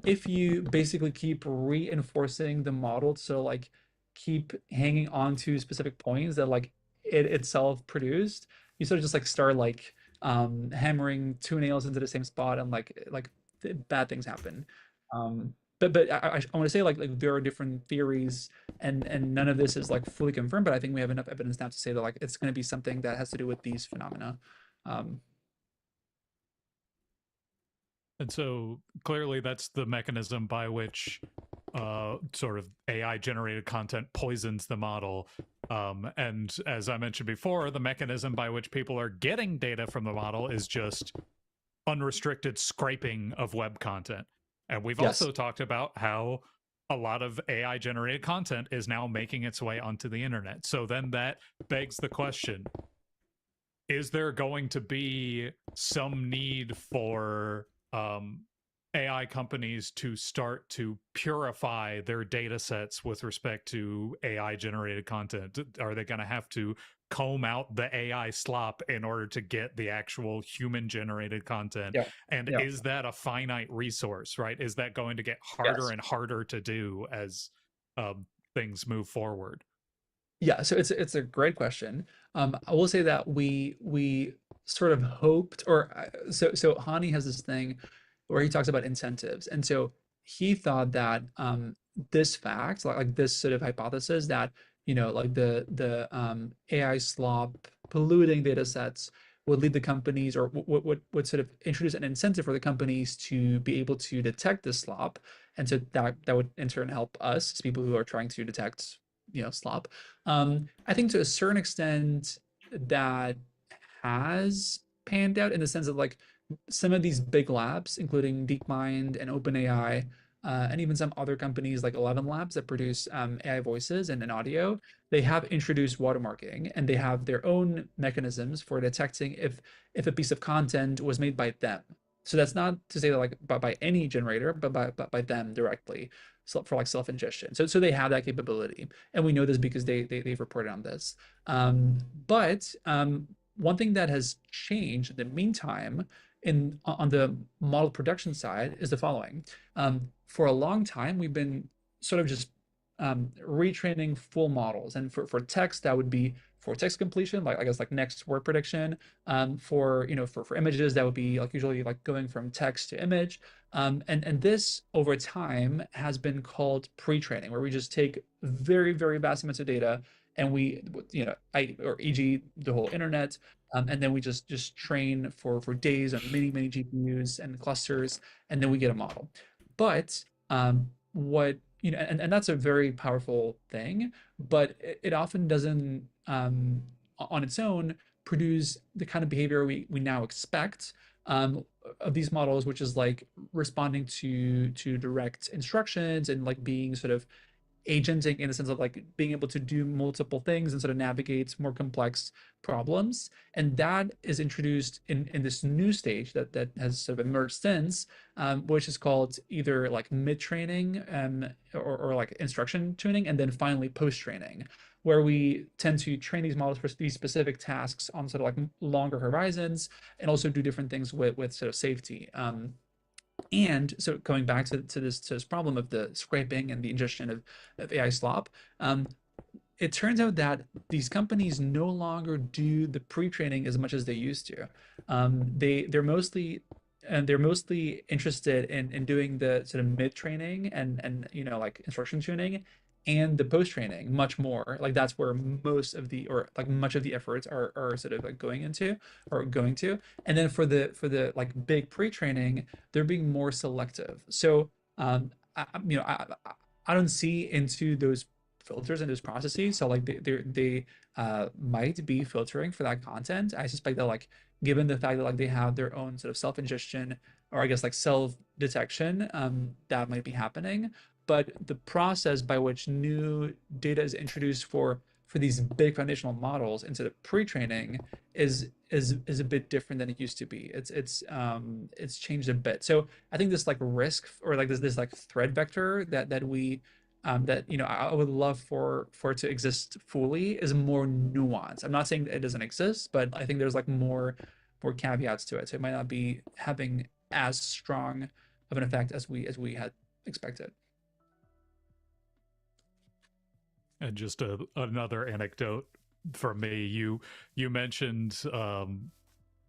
if you basically keep reinforcing the model, so like keep hanging on to specific points that like it itself produced, you sort of just like start like hammering two nails into the same spot, and like bad things happen. But I want to say like there are different theories, and none of this is like fully confirmed, but I think we have enough evidence now to say that like it's going to be something that has to do with these phenomena. um And so clearly that's the mechanism by which sort of AI generated content poisons the model. And as I mentioned before, the mechanism by which people are getting data from the model is just unrestricted scraping of web content. And we've yes. also talked about how a lot of AI generated content is now making its way onto the internet. So then that begs the question, is there going to be some need for AI companies to start to purify their data sets with respect to AI generated content? Are they going to have to comb out the AI slop in order to get the actual human generated content? Yeah. And Yeah. is that a finite resource, right? Is that going to get harder Yes. and harder to do as things move forward? Yeah, so it's a great question. I will say that we sort of hoped, or so Hani has this thing where he talks about incentives, and so he thought that this fact, like this sort of hypothesis that like the AI slop polluting data sets would lead the companies, or would sort of introduce an incentive for the companies to be able to detect this slop, and so that would in turn help us as people who are trying to detect slop. I think to a certain extent that has panned out in the sense of like some of these big labs, including DeepMind and OpenAI, and even some other companies like 11 Labs that produce AI voices and audio, they have introduced watermarking, and they have their own mechanisms for detecting if a piece of content was made by them. So that's not to say that like by any generator, but by them directly, so for like self-ingestion. So they have that capability, and we know this because they've reported on this. But one thing that has changed in the meantime on the model production side is the following. For a long time, we've been sort of just retraining full models, and for text that would be for text completion, like I guess like next word prediction. For images that would be like usually like going from text to image. And this over time has been called pre-training, where we just take very, very vast amounts of data, and we, or e.g. the whole internet, and then we just train for days on many GPUs and clusters, and then we get a model. But what and that's a very powerful thing, but it often doesn't on its own produce the kind of behavior we now expect of these models, which is like responding to direct instructions and like being sort of agenting in the sense of like being able to do multiple things and sort of navigate more complex problems. And that is introduced in this new stage that has sort of emerged since, which is called either like mid-training or like instruction tuning, and then finally post-training, where we tend to train these models for these specific tasks on sort of like longer horizons, and also do different things with sort of safety. And so going back to this problem of the scraping and the ingestion of AI slop, it turns out that these companies no longer do the pre-training as much as they used to. They're mostly interested in doing the sort of mid-training and like instruction tuning and the post-training much more. Like that's where most of the or like much of the efforts are sort of like going into or going to. And then for the like big pre-training, they're being more selective. So I don't see into those filters and those processes. So like they might be filtering for that content. I suspect that like given the fact that like they have their own sort of self-ingestion or I guess like self-detection, that might be happening. But the process by which new data is introduced for these big foundational models into the pre-training is a bit different than it used to be. It's changed a bit. So I think this like risk or like this like threat vector that we that I would love for it to exist fully is more nuanced. I'm not saying that it doesn't exist, but I think there's like more caveats to it. So it might not be having as strong of an effect as we had expected. And just another anecdote from me. You mentioned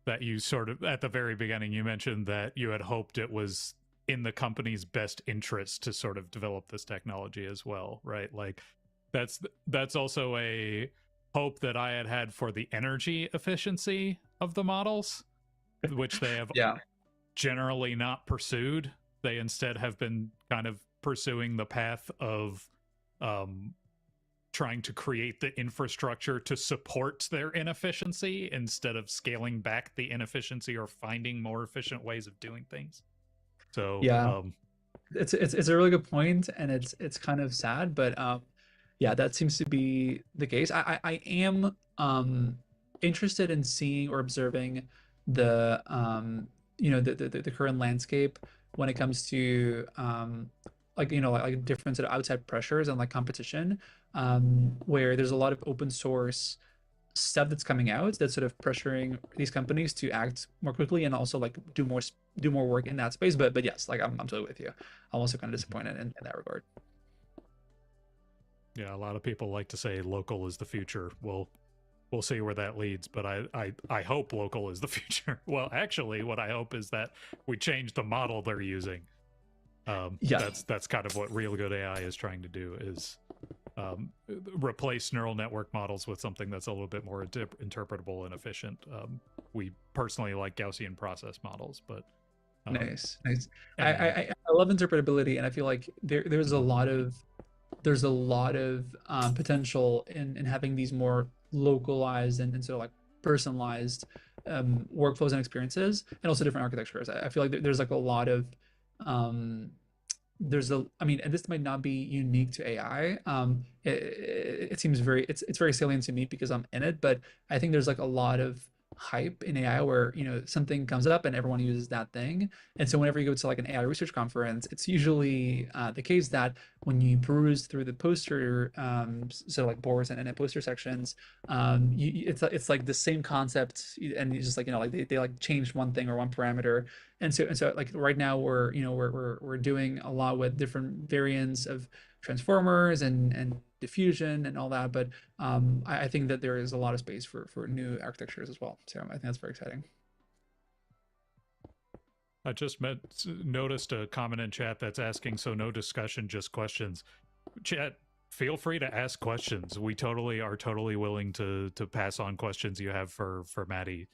that you sort of at the very beginning you mentioned that you had hoped it was in the company's best interest to sort of develop this technology as well, right? Like that's also a hope that I had for the energy efficiency of the models, which they have Yeah. generally not pursued. They instead have been kind of pursuing the path of trying to create the infrastructure to support their inefficiency instead of scaling back the inefficiency or finding more efficient ways of doing things. So Yeah. It's a really good point, and it's kind of sad, but yeah, that seems to be the case. I am interested in seeing or observing the the current landscape when it comes to like like different sort of outside pressures and like competition, where there's a lot of open source stuff that's coming out that's sort of pressuring these companies to act more quickly and also like do more work in that space. But yes, like I'm totally with you. I'm also kind of disappointed in that regard. Yeah, a lot of people like to say local is the future. Well, we'll see where that leads, but I hope local is the future. Well, actually, what I hope is that we change the model they're using. Yeah. That's kind of what real good AI is trying to do, is replace neural network models with something that's a little bit more interpretable and efficient. We personally like Gaussian process models, but Nice. anyway. I love interpretability, and I feel like there's a lot of potential in having these more localized and sort of like personalized workflows and experiences, and also different architectures. I feel like there's like a lot of I mean, and this might not be unique to AI. It seems it's very salient to me because I'm in it, but I think there's like a lot of hype in AI where something comes up and everyone uses that thing. And so whenever you go to like an AI research conference, it's usually the case that when you peruse through the poster, so like boards and poster sections, it's like the same concept, and it's just like like they like changed one thing or one parameter. And so like right now we're doing a lot with different variants of transformers and diffusion and all that, but I think that there is a lot of space for new architectures as well. So I think that's very exciting. I just noticed a comment in chat that's asking, so no discussion, just questions. Chat, feel free to ask questions. We are totally willing to pass on questions you have for Maty.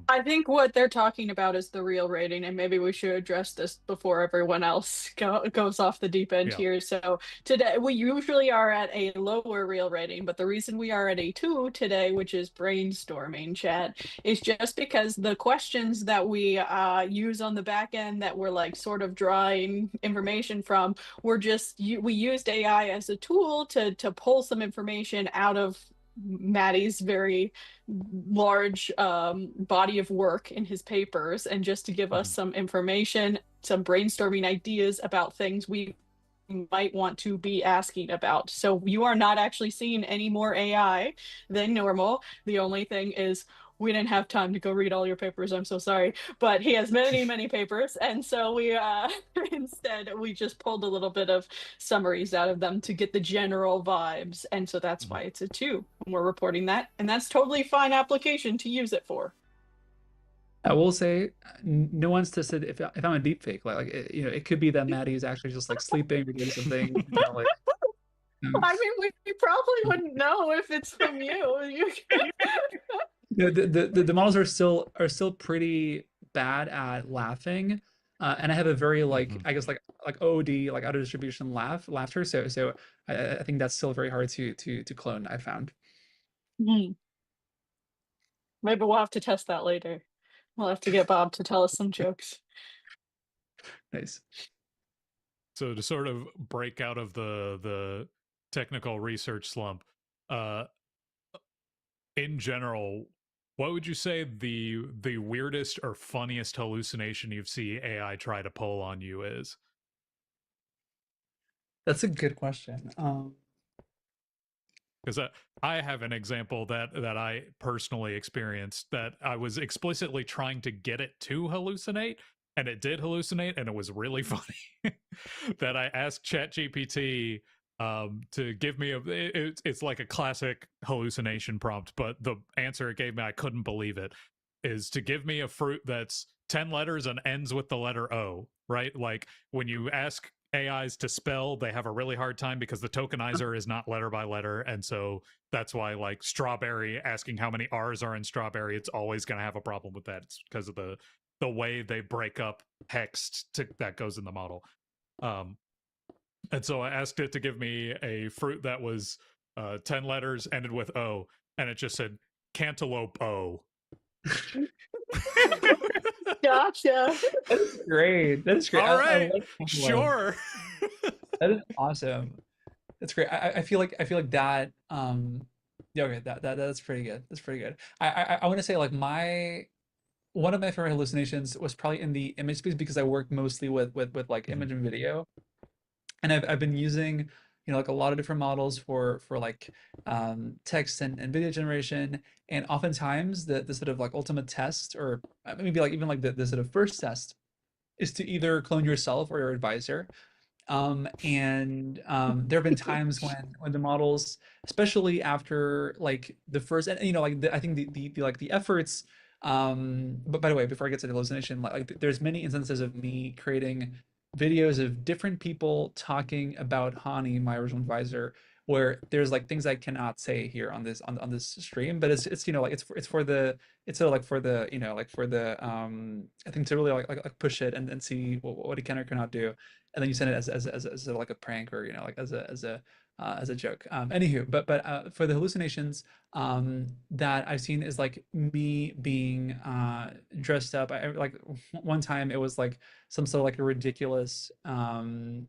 I think what they're talking about is the real rating, and maybe we should address this before everyone else goes off the deep end Yeah. here. So today we usually are at a lower real rating, but the reason we are at a 2 today, which is brainstorming chat, is just because the questions that we use on the back end that we're like sort of drawing information from, were just we used AI as a tool to pull some information out of Maty's very large body of work in his papers, and just to give us some information, some brainstorming ideas about things we might want to be asking about. So you are not actually seeing any more AI than normal. The only thing is we didn't have time to go read all your papers. I'm so sorry, but he has many, many papers, and so we instead we just pulled a little bit of summaries out of them to get the general vibes, and so that's why it's a 2. And we're reporting that, and that's totally fine application to use it for. I will say, no one's tested if I'm a deep fake. You know, it could be that Maddie is actually just like sleeping or doing something. You know, like. I mean, we probably wouldn't know if it's from you. The models are still pretty bad at laughing, and I have a very like I guess like OD like out of distribution laughter. So I think that's still very hard to clone. I found. Hmm. Maybe we'll have to test that later. We'll have to get Bob to tell us some jokes. Nice. So to sort of break out of the technical research slump, uh, in general, what would you say the weirdest or funniest hallucination you've seen AI try to pull on you is? That's a good question. Because I have an example that I personally experienced that I was explicitly trying to get it to hallucinate, and it did hallucinate, and it was really funny. That I asked ChatGPT to give me it's like a classic hallucination prompt, but the answer it gave me, I couldn't believe it, is to give me a fruit that's 10 letters and ends with the letter O, right? Like when you ask AIs to spell, they have a really hard time because the tokenizer is not letter by letter. And so that's why, like, strawberry, asking how many R's are in strawberry, it's always going to have a problem with that. It's because of the way they break up text that goes in the model. And so I asked it to give me a fruit that was 10 letters, ended with O, and it just said cantaloupe O. Gotcha. That's great. That's great. All I right, like sure. that is awesome. That's great. I feel like that yeah, okay, that's pretty good. That's pretty good. I want to say like one of my favorite hallucinations was probably in the image space because I work mostly with like image and video, and I've been using, you know, like a lot of different models for like text and video generation, and oftentimes the sort of like ultimate test, or maybe like even like the sort of first test, is to either clone yourself or your advisor. There have been times when the models, especially after like the first, and you know, like I think the like the efforts. But by the way, before I get to the hallucination, like there's many instances of me creating videos of different people talking about Hani, my original advisor, where there's like things I cannot say here on this stream, but it's you know like it's for the it's sort of like for the you know like for the I think to really like push it and see what it can or cannot do, and then you send it as like a prank, or you know like as a joke. Anywho, but for the hallucinations that I've seen is like me being dressed up. Like one time it was like some sort of like a ridiculous some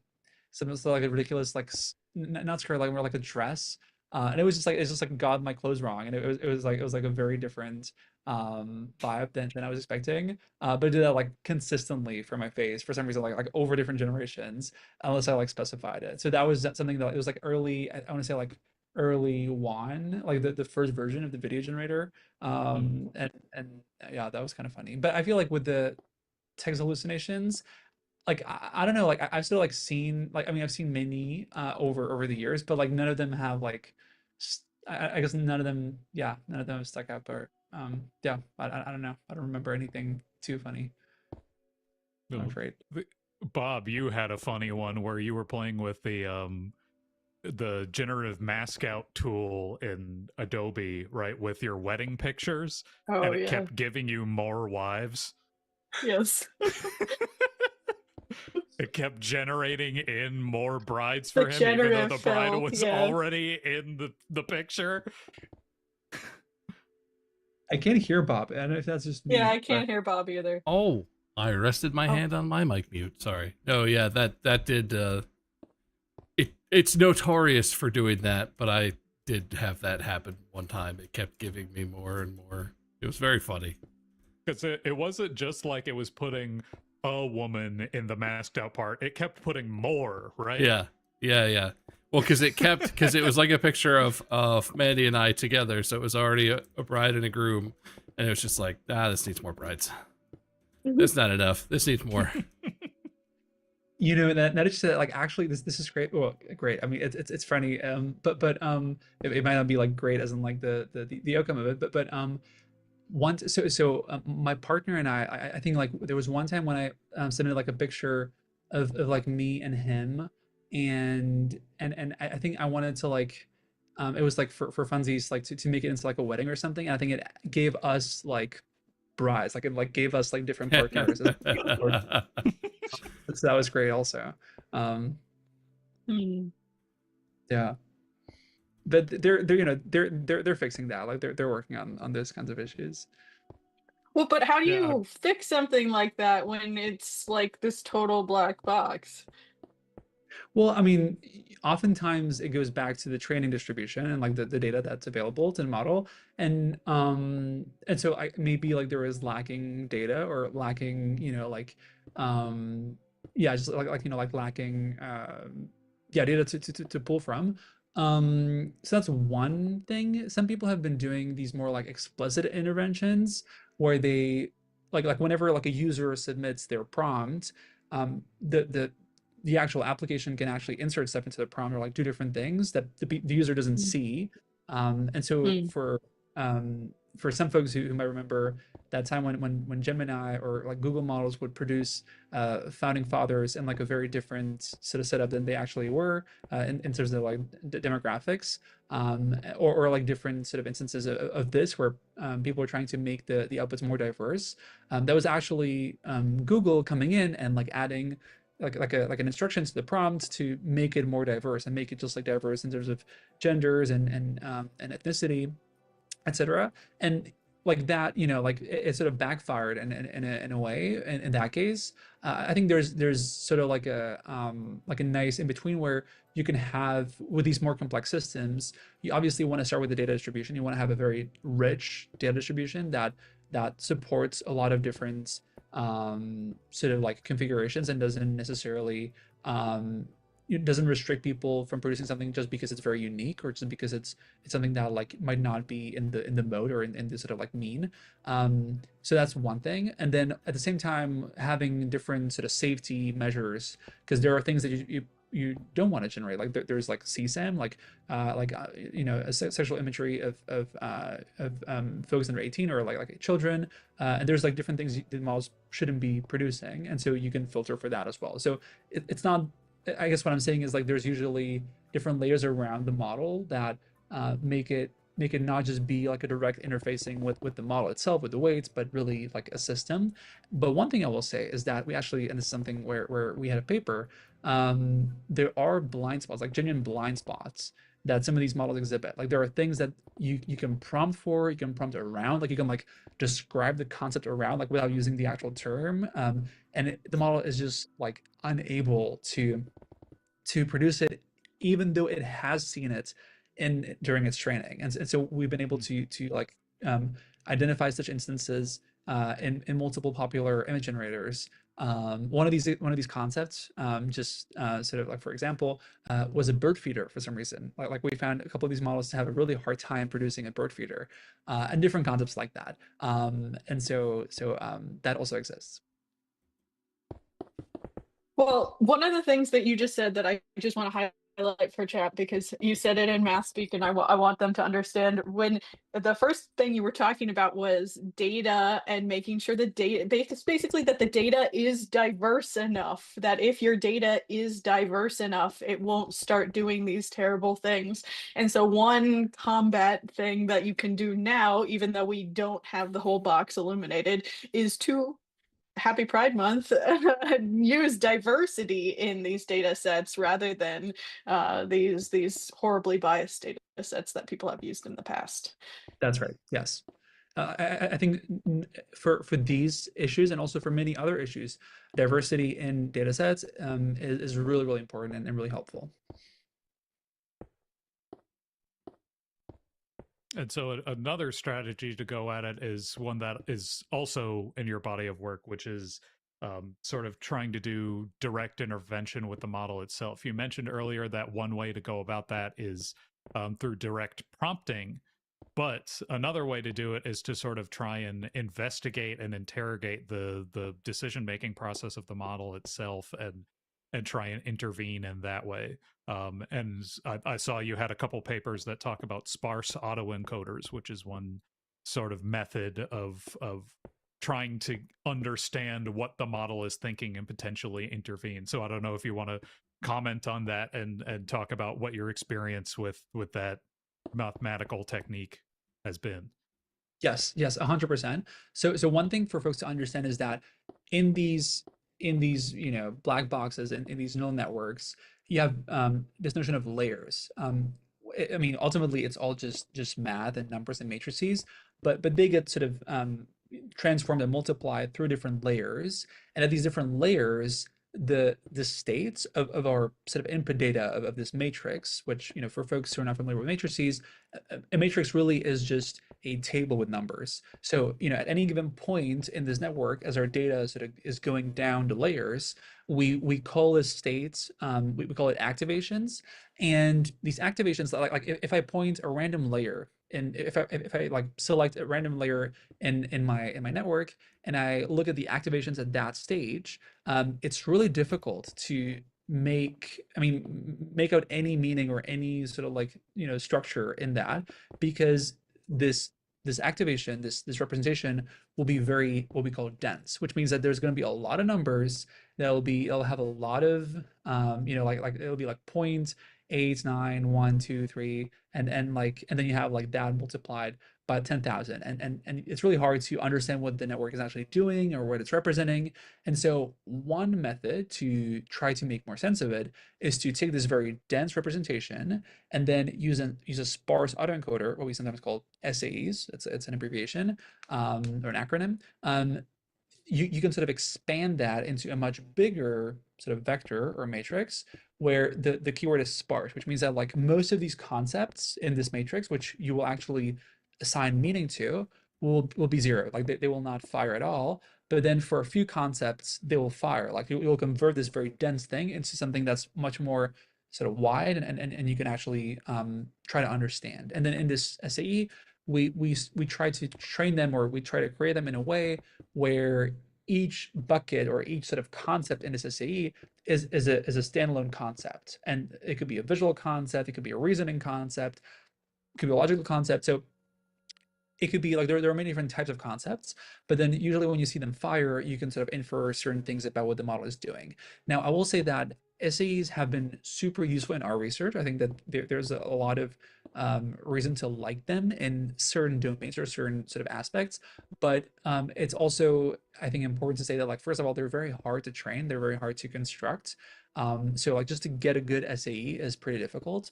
sort of like a ridiculous like not skirt, like more like a dress. And it was just like it's just like got my clothes wrong, and it was like a very different vibe than I was expecting. But I did that like consistently for my face for some reason, like over different generations, unless I like specified it. So that was something that it was like early. I want to say like early one, like the first version of the video generator. And yeah, that was kind of funny. But I feel like with the text hallucinations, like I don't know, like I've still like seen like I mean I've seen many over the years, but like none of them have like I guess none of them have stuck out. Or yeah, I don't know, I don't remember anything too funny, I'm No. afraid. Bob, you had a funny one where you were playing with the the generative mask out tool in Adobe, right, with your wedding pictures, Oh and it yeah. kept giving you more wives. Yes. It kept generating in more brides The for him, even though generative the bride fill, was yeah. already in the picture. I can't hear Bob. I don't know if that's just Yeah, me, I can't hear Bob either. Oh, I rested my Oh. hand on my mic mute. Sorry. No, yeah, that did. It's notorious for doing that, but I did have that happen one time. It kept giving me more and more. It was very funny. Because it wasn't just like it was putting a woman in the masked out part. It kept putting more, right? Yeah, yeah. Well, because it was like a picture of Mandy and I together, so it was already a bride and a groom, and it was just like, this needs more brides. That's not enough. This needs more. You know, that is just like, actually, this is great. Well, great. I mean, it's funny. It might not be like great as in like the outcome of it, but once, my partner and I think like there was one time when I submitted like a picture of like me and him, and I think I wanted to like, it was like for funsies, like to make it into like a wedding or something. And I think it gave us like brides, like it like gave us like different partners. So that was great also. Um, Hmm. yeah, but they're you know they're fixing that. Like they're working on those kinds of issues. Well, but how do Yeah. you fix something like that when it's like this total black box? Well, I mean, oftentimes it goes back to the training distribution and like the data that's available to the model. And so I maybe like there is lacking data or lacking, like um yeah, just like like lacking yeah, data to pull from. So that's one thing. Some people have been doing these more like explicit interventions where they like whenever like a user submits their prompt, the actual application can actually insert stuff into the prompt or like do different things that the user doesn't Mm. see. And so Mm. for some folks who might remember that time when Gemini or like Google models would produce founding fathers in like a very different sort of setup than they actually were in terms of like demographics, or like different sort of instances of this where people are trying to make the outputs more diverse. That was actually Google coming in and like adding like an instruction to the prompt to make it more diverse and make it just like diverse in terms of genders and ethnicity, etc. And like that, like it sort of backfired in a way in that case. I think there's sort of like a nice in between where you can have with these more complex systems. You obviously want to start with the data distribution. You want to have a very rich data distribution that supports a lot of different sort of like configurations and doesn't necessarily it doesn't restrict people from producing something just because it's very unique or just because it's something that like might not be in the mode or in the sort of like mean. So that's one thing. And then at the same time having different sort of safety measures, because there are things that you don't want to generate, like there's like CSAM, like sexual imagery of folks under 18 or like children, and there's like different things the models shouldn't be producing, and so you can filter for that as well. So it's not, I guess what I'm saying is like there's usually different layers around the model that make it not just be like a direct interfacing with the model itself with the weights, but really like a system. But one thing I will say is that we actually, and this is something where we had a paper, there are blind spots, like genuine blind spots that some of these models exhibit. Like there are things that you can prompt for, you can prompt around, like you can like describe the concept around like without using the actual term, and the model is just like unable to produce it, even though it has seen it in during its training. And so we've been able to like identify such instances in multiple popular image generators. One of these concepts, just sort of like for example, was a bird feeder for some reason. Like we found a couple of these models to have a really hard time producing a bird feeder, and different concepts like that. And so that also exists. Well, one of the things that you just said that I just want to highlight for chat because you said it in math speak, and I want them to understand. When the first thing you were talking about was data and making sure the data, basically that the data is diverse enough that if your data is diverse enough, it won't start doing these terrible things. And so one combat thing that you can do now, even though we don't have the whole box illuminated, is to Happy Pride Month use diversity in these data sets rather than these horribly biased data sets that people have used in the past. That's right. Yes. I think for these issues and also for many other issues, diversity in data sets is really, really important and really helpful. And so another strategy to go at it is one that is also in your body of work, which is sort of trying to do direct intervention with the model itself. You mentioned earlier that one way to go about that is through direct prompting. But another way to do it is to sort of try and investigate and interrogate the decision making process of the model itself and try and intervene in that way. And I saw you had a couple papers that talk about sparse autoencoders, which is one sort of method of trying to understand what the model is thinking and potentially intervene. So I don't know if you want to comment on that and talk about what your experience with that mathematical technique has been. Yes, yes, 100%. So one thing for folks to understand is that in these black boxes and in these neural networks, you have this notion of layers. I mean, ultimately, it's all just math and numbers and matrices, but they get sort of transformed and multiplied through different layers, and at these different layers, the states of our sort of input data of this matrix, which for folks who are not familiar with matrices, a matrix really is just a table with numbers. So at any given point in this network, as our data sort of is going down to layers, we call this states, we call it activations, and these activations, like if I point a random layer, and if I like select a random layer in my network, and I look at the activations at that stage, it's really difficult to make out any meaning or any sort of like structure in that, because this activation, this representation will be very what we call dense, which means that there's going to be a lot of numbers. It'll have a lot of like it'll be like 0.89 1 2 3, and then you have like that multiplied by 10,000, and it's really hard to understand what the network is actually doing or what it's representing. And so one method to try to make more sense of it is to take this very dense representation and then use a sparse autoencoder, what we sometimes call SAEs. It's an abbreviation or an acronym. You can sort of expand that into a much bigger sort of vector or matrix, where the keyword is sparse, which means that like most of these concepts in this matrix, which you will actually assign meaning to, will be zero. Like they will not fire at all. But then for a few concepts, they will fire. Like you'll convert this very dense thing into something that's much more sort of wide, and you can actually try to understand. And then in this SAE, we try to train them, or we try to create them in a way where each bucket or each sort of concept in this SAE is a standalone concept. And it could be a visual concept, it could be a reasoning concept, it could be a logical concept. So it could be like there are many different types of concepts, but then usually when you see them fire, you can sort of infer certain things about what the model is doing. Now, I will say that SAEs have been super useful in our research. I think that there's a lot of reason to like them in certain domains or certain sort of aspects, but it's also, I think, important to say that, like, first of all, they're very hard to train, they're very hard to construct. So like just to get a good SAE is pretty difficult.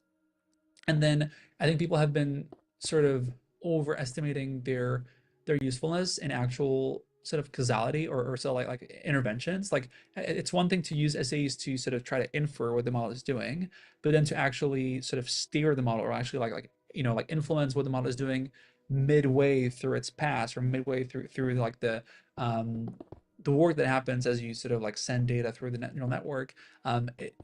And then I think people have been sort of overestimating their usefulness in actual sort of causality, or so like interventions. Like it's one thing to use SAEs to sort of try to infer what the model is doing, but then to actually sort of steer the model, or actually like influence what the model is doing midway through its pass, or midway through like the work that happens as you sort of like send data through the neural network.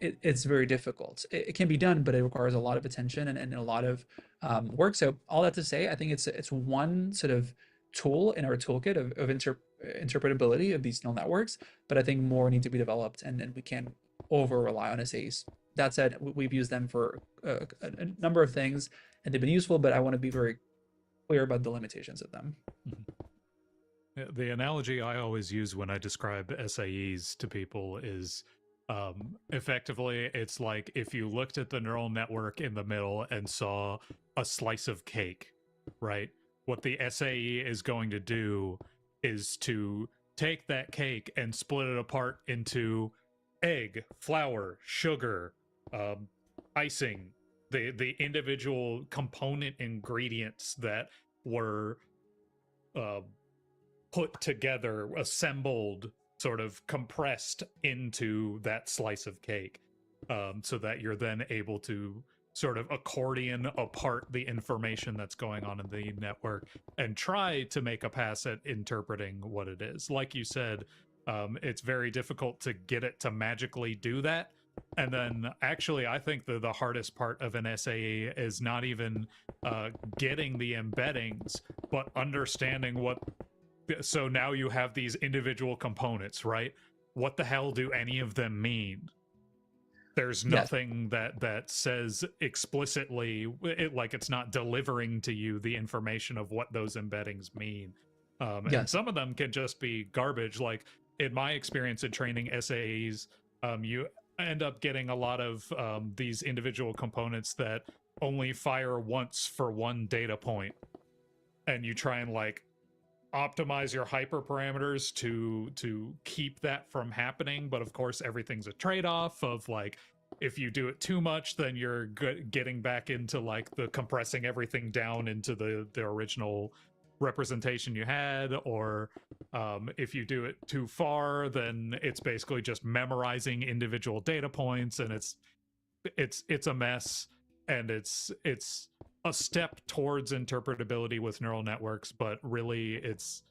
It's very difficult. It can be done, but it requires a lot of attention and a lot of work. So all that to say, I think it's one sort of tool in our toolkit of interpretability of these neural networks, but I think more need to be developed, and we can't over rely on SAEs. That said, we've used them for a number of things, and they've been useful. But I want to be very clear about the limitations of them. Yeah, the analogy I always use when I describe SAEs to people is effectively it's like if you looked at the neural network in the middle and saw a slice of cake, right? What the SAE is going to do is to take that cake and split it apart into egg, flour, sugar, icing, the individual component ingredients that were put together, assembled, sort of compressed into that slice of cake, so that you're then able to sort of accordion apart the information that's going on in the network and try to make a pass at interpreting what it is. Like you said, it's very difficult to get it to magically do that. And then actually, I think the hardest part of an SAE is not even getting the embeddings, but understanding what. So now you have these individual components, right? What the hell do any of them mean? There's nothing that says explicitly, like it's not delivering to you the information of what those embeddings mean. And some of them can just be garbage. Like in my experience in training SAEs, you end up getting a lot of these individual components that only fire once for one data point. And you try and like optimize your hyperparameters to keep that from happening, but of course everything's a trade-off of like if you do it too much then you're getting back into like the compressing everything down into the original representation you had, or if you do it too far then it's basically just memorizing individual data points, and it's a mess, and it's a step towards interpretability with neural networks, but really it's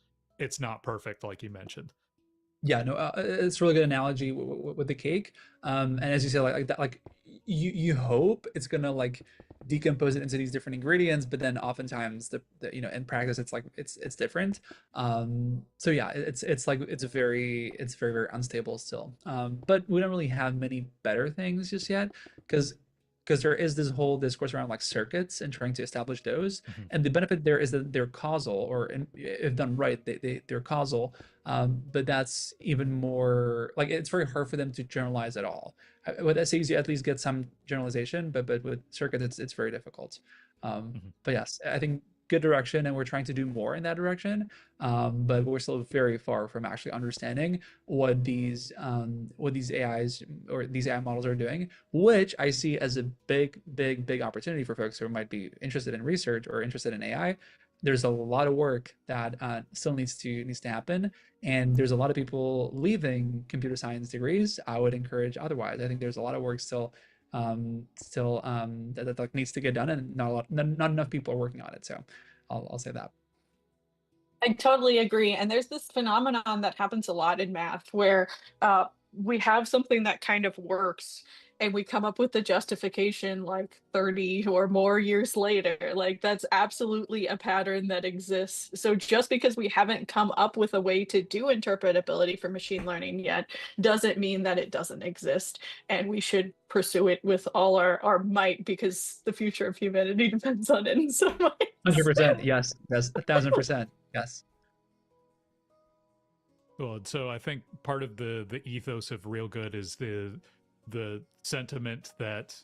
not perfect, like you mentioned. Yeah, no, it's a really good analogy with the cake. And as you say, like that, like you hope it's gonna like decompose it into these different ingredients, but then oftentimes the you know in practice it's like it's different. So yeah, it's like it's very very unstable still. But we don't really have many better things just yet because there is this whole discourse around like circuits and trying to establish those, and the benefit there is that they're causal, or if done right they're causal, but that's even more like it's very hard for them to generalize at all. With essays you at least get some generalization, but with circuits it's very difficult. But yes, I think good direction, and we're trying to do more in that direction, but we're still very far from actually understanding what these AIs or these AI models are doing, which I see as a big opportunity for folks who might be interested in research or interested in AI. There's a lot of work that still needs to happen, and there's a lot of people leaving computer science degrees. I would encourage otherwise. I think there's a lot of work still that like needs to get done, and not enough people are working on it. So I'll say that. I totally agree. And there's this phenomenon that happens a lot in math where we have something that kind of works and we come up with the justification like 30 or more years later. Like that's absolutely a pattern that exists. So just because we haven't come up with a way to do interpretability for machine learning yet doesn't mean that it doesn't exist. And we should pursue it with all our might because the future of humanity depends on it in some ways. 100%. Yes. 1,000%. Yes. Well, so I think part of the ethos of Real Good is the sentiment that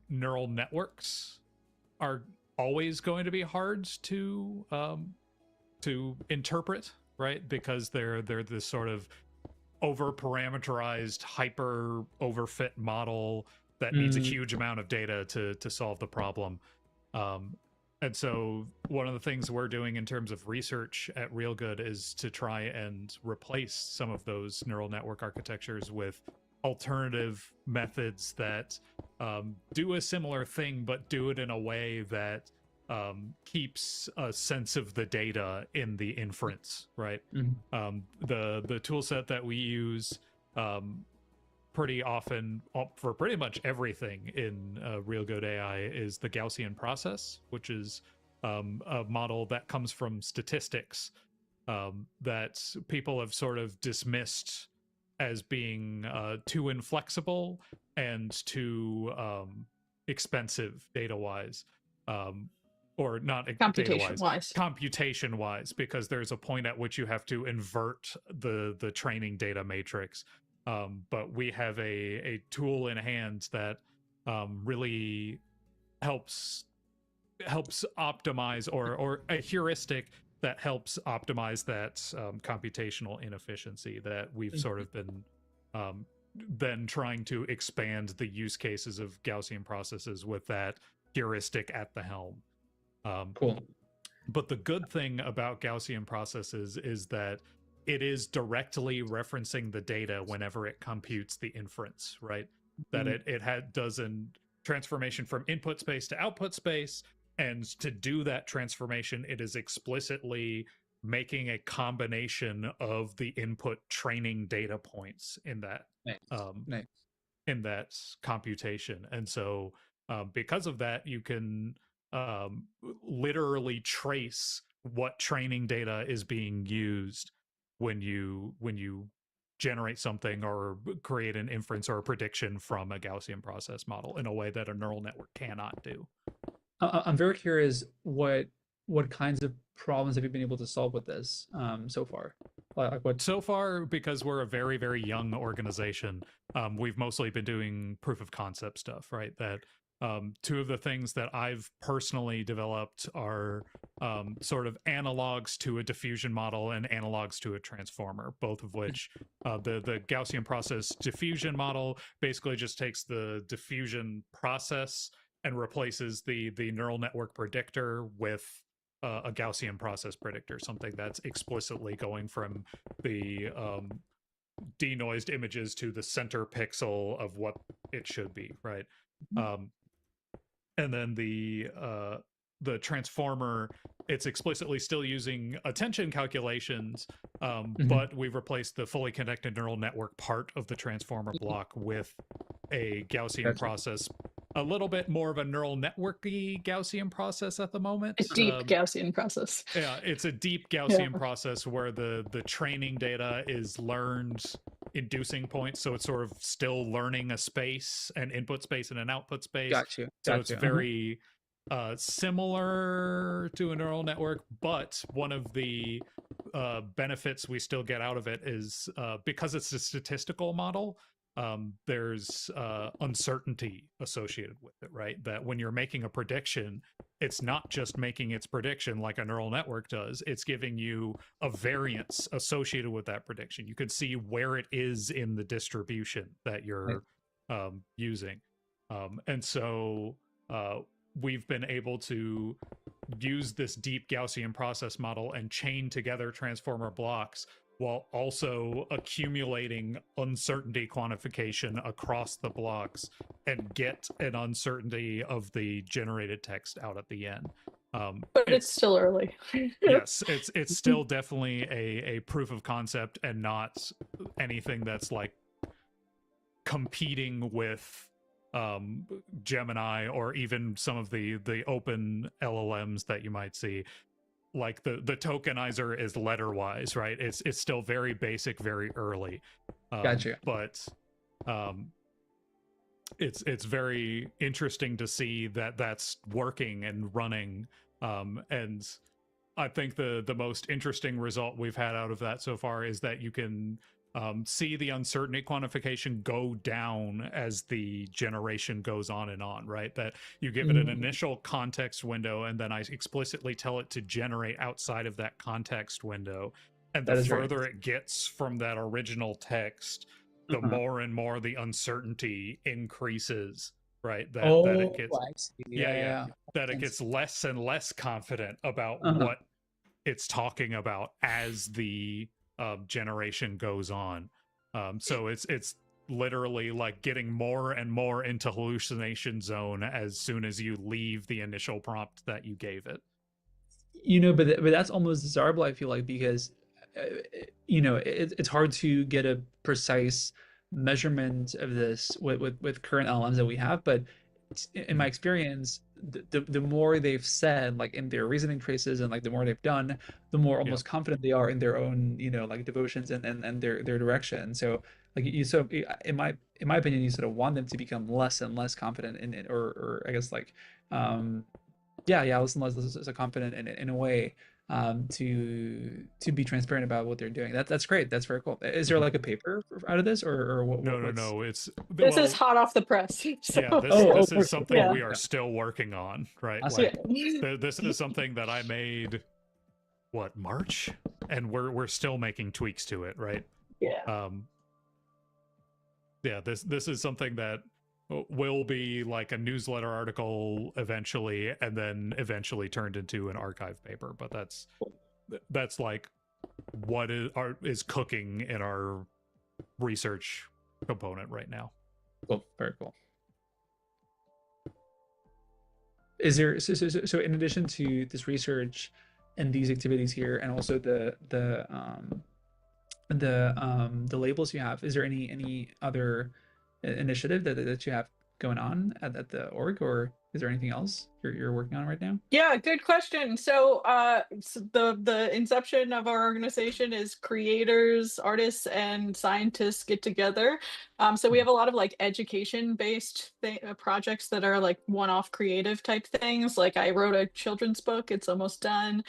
neural networks are always going to be hard to interpret, right? Because they're this sort of over parameterized, hyper overfit model that needs a huge amount of data to solve the problem. And so one of the things we're doing in terms of research at Real Good is to try and replace some of those neural network architectures with alternative methods that do a similar thing, but do it in a way that keeps a sense of the data in the inference, right? The tool set that we use pretty often for pretty much everything in Real Good AI is the Gaussian process, which is a model that comes from statistics that people have sort of dismissed as being too inflexible and too expensive data wise, or not data Computation wise, wise. computation wise, because there's a point at which you have to invert the training data matrix. But we have a tool in hand that really helps optimize, or a heuristic that helps optimize that computational inefficiency that we've sort of been trying to expand the use cases of Gaussian processes with that heuristic at the helm. Cool. But the good thing about Gaussian processes is that it is directly referencing the data whenever it computes the inference, right? That it does a transformation from input space to output space, and to do that transformation, it is explicitly making a combination of the input training data points in that Nice. in that computation. And so because of that, you can literally trace what training data is being used when you generate something or create an inference or a prediction from a Gaussian process model in a way that a neural network cannot do. I'm very curious what kinds of problems have you been able to solve with this so far? Like what? So far, because we're a very, very young organization, we've mostly been doing proof of concept stuff, right? That two of the things that I've personally developed are sort of analogs to a diffusion model and analogs to a transformer, both of which the Gaussian process diffusion model basically just takes the diffusion process and replaces the neural network predictor with a Gaussian process predictor, something that's explicitly going from the denoised images to the center pixel of what it should be, right? And then the transformer, it's explicitly still using attention calculations, but we've replaced the fully connected neural network part of the transformer block with a Gaussian process, a little bit more of a neural networky Gaussian process at the moment. A deep Gaussian process. Yeah, it's a deep Gaussian process where the training data is learned inducing points, so it's sort of still learning a space, an input space and an output space. Gotcha. So it's very similar to a neural network, but one of the benefits we still get out of it is because it's a statistical model, there's uncertainty associated with it, right? That when you're making a prediction, it's not just making its prediction like a neural network does. It's giving you a variance associated with that prediction. You can see where it is in the distribution that you're using. And so we've been able to use this deep Gaussian process model and chain together transformer blocks while also accumulating uncertainty quantification across the blocks and get an uncertainty of the generated text out at the end. But it's still early. Yes, it's still definitely a proof of concept and not anything that's like competing with Gemini or even some of the open LLMs that you might see. Like the tokenizer is letter-wise, right? It's still very basic, very early. Gotcha. But it's very interesting to see that that's working and running. And I think the most interesting result we've had out of that so far is that you can see the uncertainty quantification go down as the generation goes on and on, right? That you give it an initial context window and then I explicitly tell it to generate outside of that context window. And the further it gets from that original text, the more and more the uncertainty increases, right? That it gets, that it gets less and less confident about what it's talking about as the generation goes on. So it's literally like getting more and more into hallucination zone as soon as you leave the initial prompt that you gave it. You know, but that's almost desirable, I feel like, because you know, it's hard to get a precise measurement of this with current LLMs that we have, but in my experience, the more they've said like in their reasoning traces, and like the more they've done, the more Yeah. almost confident they are in their own, like devotions and their direction. So like you sort of, in my opinion, you sort of want them to become less and less confident in it, or I guess like um yeah, less and less so confident in a way, to be transparent about what they're doing. That's great. That's very cool. Is there Mhm. like a paper out of this, or what's? No. It's This is well, hot off the press. So yeah. This Oh, this of is course. something yeah. we are still working on, right? Awesome. Like Yeah. this is something that I made what, March, and we're still making tweaks to it, right? Yeah. Yeah, this is something that will be like a newsletter article eventually, and then eventually turned into an archive paper. But that's like what is cooking in our research component right now. Cool. Very cool. Is there so in addition to this research and these activities here, and also the labels you have, is there any other initiative that you have going on at the org, or is there anything else you're working on right now? Yeah, good question. So, the inception of our organization is creators, artists, and scientists get together. So we have a lot of like education-based projects that are like one-off creative type things. Like I wrote a children's book; it's almost done.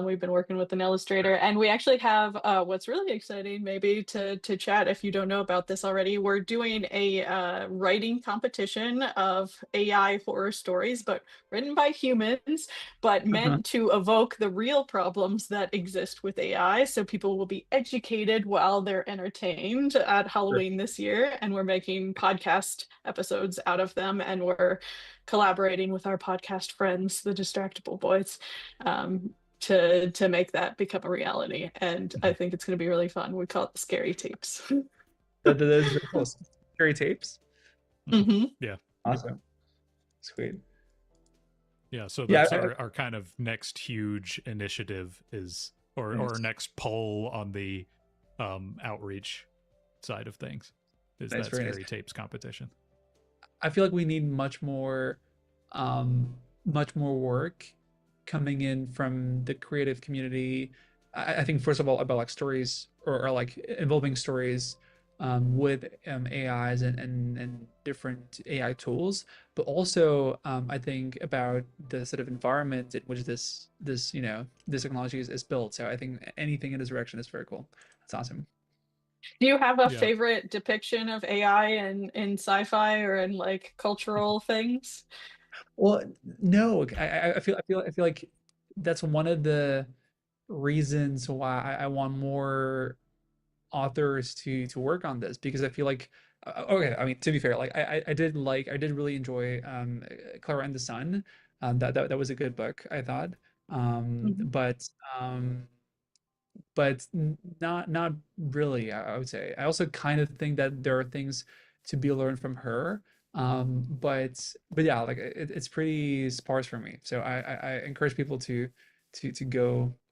We've been working with an illustrator, and we actually have what's really exciting, maybe to chat if you don't know about this already. We're doing a writing competition of AI horror stories, but written by humans, but Uh-huh. meant to evoke the real problems that exist with AI. So people will be educated while they're entertained at Sure. Halloween this year. And we're making podcast episodes out of them. And we're collaborating with our podcast friends, the Distractible Boys, to make that become a reality. And I think it's going to be really fun. We call it the Scary Tapes. That is very cool. Scary tapes. Mhm. Yeah. Awesome. Sweet. Yeah, so Yeah. that's our kind of next huge initiative is, or Nice. next poll on the outreach side of things, is Nice, that very nice. Scary Tapes competition. I feel like we need much more work coming in from the creative community. I think first of all about like stories, or like involving stories with AIs and different AI tools, but also I think about the sort of environment in which this technology is built. So I think anything in this direction is very cool. That's awesome. Do you have a Yeah. favorite depiction of AI in sci-fi or in like cultural things? Well, no, I feel like that's one of the reasons why I want more authors to work on this, because I feel like okay, I mean, to be fair, like I did really enjoy Clara and the Sun. That was a good book, I thought. Mhm. Um but not really, I would say. I also kind of think that there are things to be learned from her. But yeah, like it's pretty sparse for me. So I encourage people to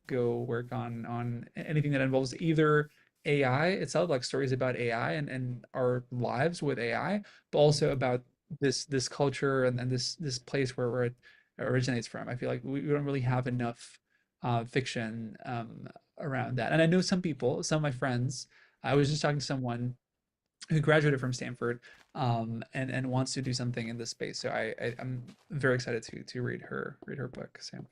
go work on anything that involves either AI itself, like stories about AI and our lives with AI, but also about this culture and this place where it originates from. I feel like we don't really have enough fiction around that. And I know some people, some of my friends, I was just talking to someone who graduated from Stanford, and wants to do something in this space. So I'm very excited to read her book. So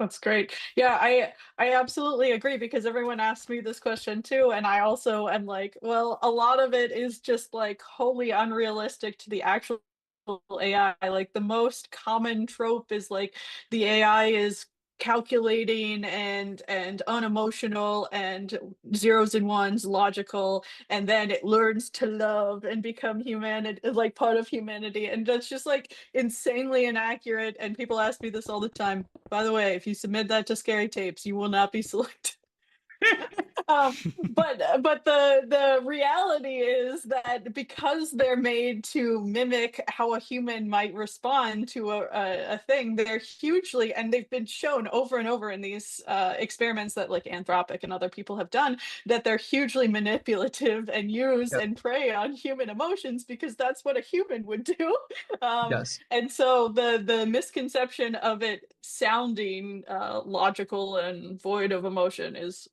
That's great. Yeah, I absolutely agree because everyone asks me this question too, and I also am like, well, a lot of it is just like wholly unrealistic to the actual AI. Like the most common trope is like the AI is calculating and unemotional and zeros and ones logical, and then it learns to love and become human, like part of humanity, and that's just like insanely inaccurate. And people ask me this all the time. By the way, if you submit that to Scary Tapes, you will not be selected. But the reality is that because they're made to mimic how a human might respond to a thing, they're hugely, and they've been shown over and over in these experiments that like Anthropic and other people have done, that they're hugely manipulative and use Yep. and prey on human emotions because that's what a human would do. Yes. And so the misconception of it sounding logical and void of emotion is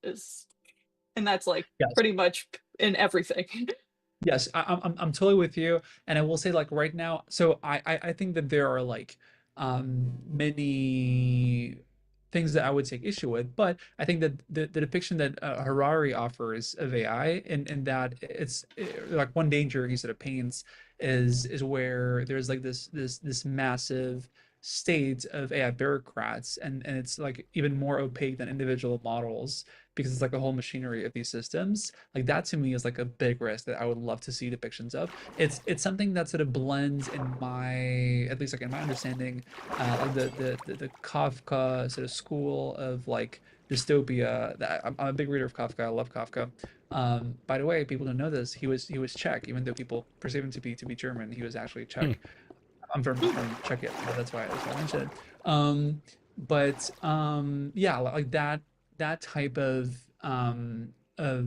and that's like Yes. pretty much in everything. Yes, I'm totally with you, and I will say like right now. So I think that there are like many things that I would take issue with, but I think that the depiction that Harari offers of AI, and that it's like one danger he sort of paints is where there's like this massive state of AI bureaucrats, and it's like even more opaque than individual models because it's like the whole machinery of these systems. Like that to me is like a big risk that I would love to see depictions of. It's something that sort of blends in my, at least like in my understanding, like the Kafka sort of school of like dystopia. That I'm a big reader of Kafka. I love Kafka. By the way, people don't know this. He was Czech, even though people perceive him to be German. He was actually Hmm. Czech. I'm from Czechia, so that's why I mentioned it. But yeah, like that type of of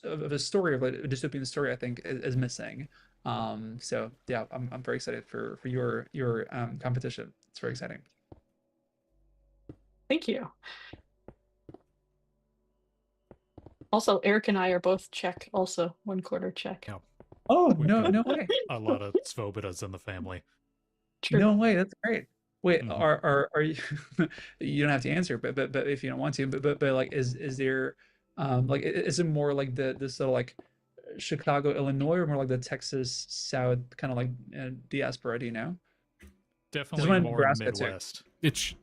a story, of like a dystopian story, I think is missing. So yeah, I'm very excited for your competition. It's very exciting. Thank you. Also, Eric and I are both Czech, also 1/4 Czech. Yeah. Oh, We've no, got no way. a lot of Svobodas in the family. True. No way. That's great. Wait, Mhm. are you you don't have to answer, but if you don't want to, but like is there like is it more like the sort of like Chicago, Illinois, or more like the Texas South kind of like diaspora, do you know? There's Definitely one in more Nebraska too. Midwest. It's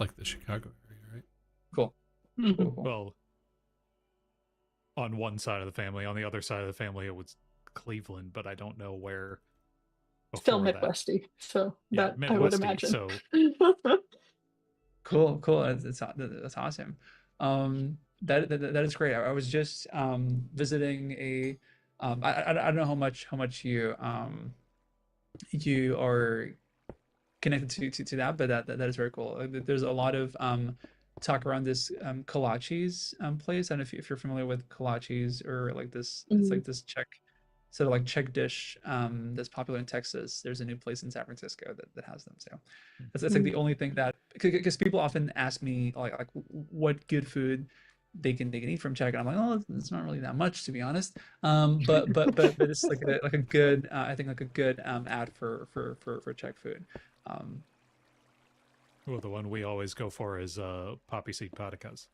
like the Chicago area, right? Cool. Mhm. Cool, cool. Well, on one side of the family, on the other side of the family, it was Cleveland, but I don't know where Still before that. Midwesty, so Yeah, that I would Midwesty. imagine. So Cool, cool. That's awesome. That is great. I was just visiting a I don't know how much you are connected to that, but that is very cool. There's a lot of talk around this kolaches place. I don't know if you're familiar with kolaches, or like this. It's Mm. like this Czech sort of like Czech dish that's popular in Texas. There's a new place in San Francisco that has them. So that's like the only thing that, because people often ask me like what good food they can eat from Czech, and I'm like, oh, it's not really that much, to be honest. But it's like a good I think like a good ad for Czech food. Um, well, the one we always go for is poppy seed paticas.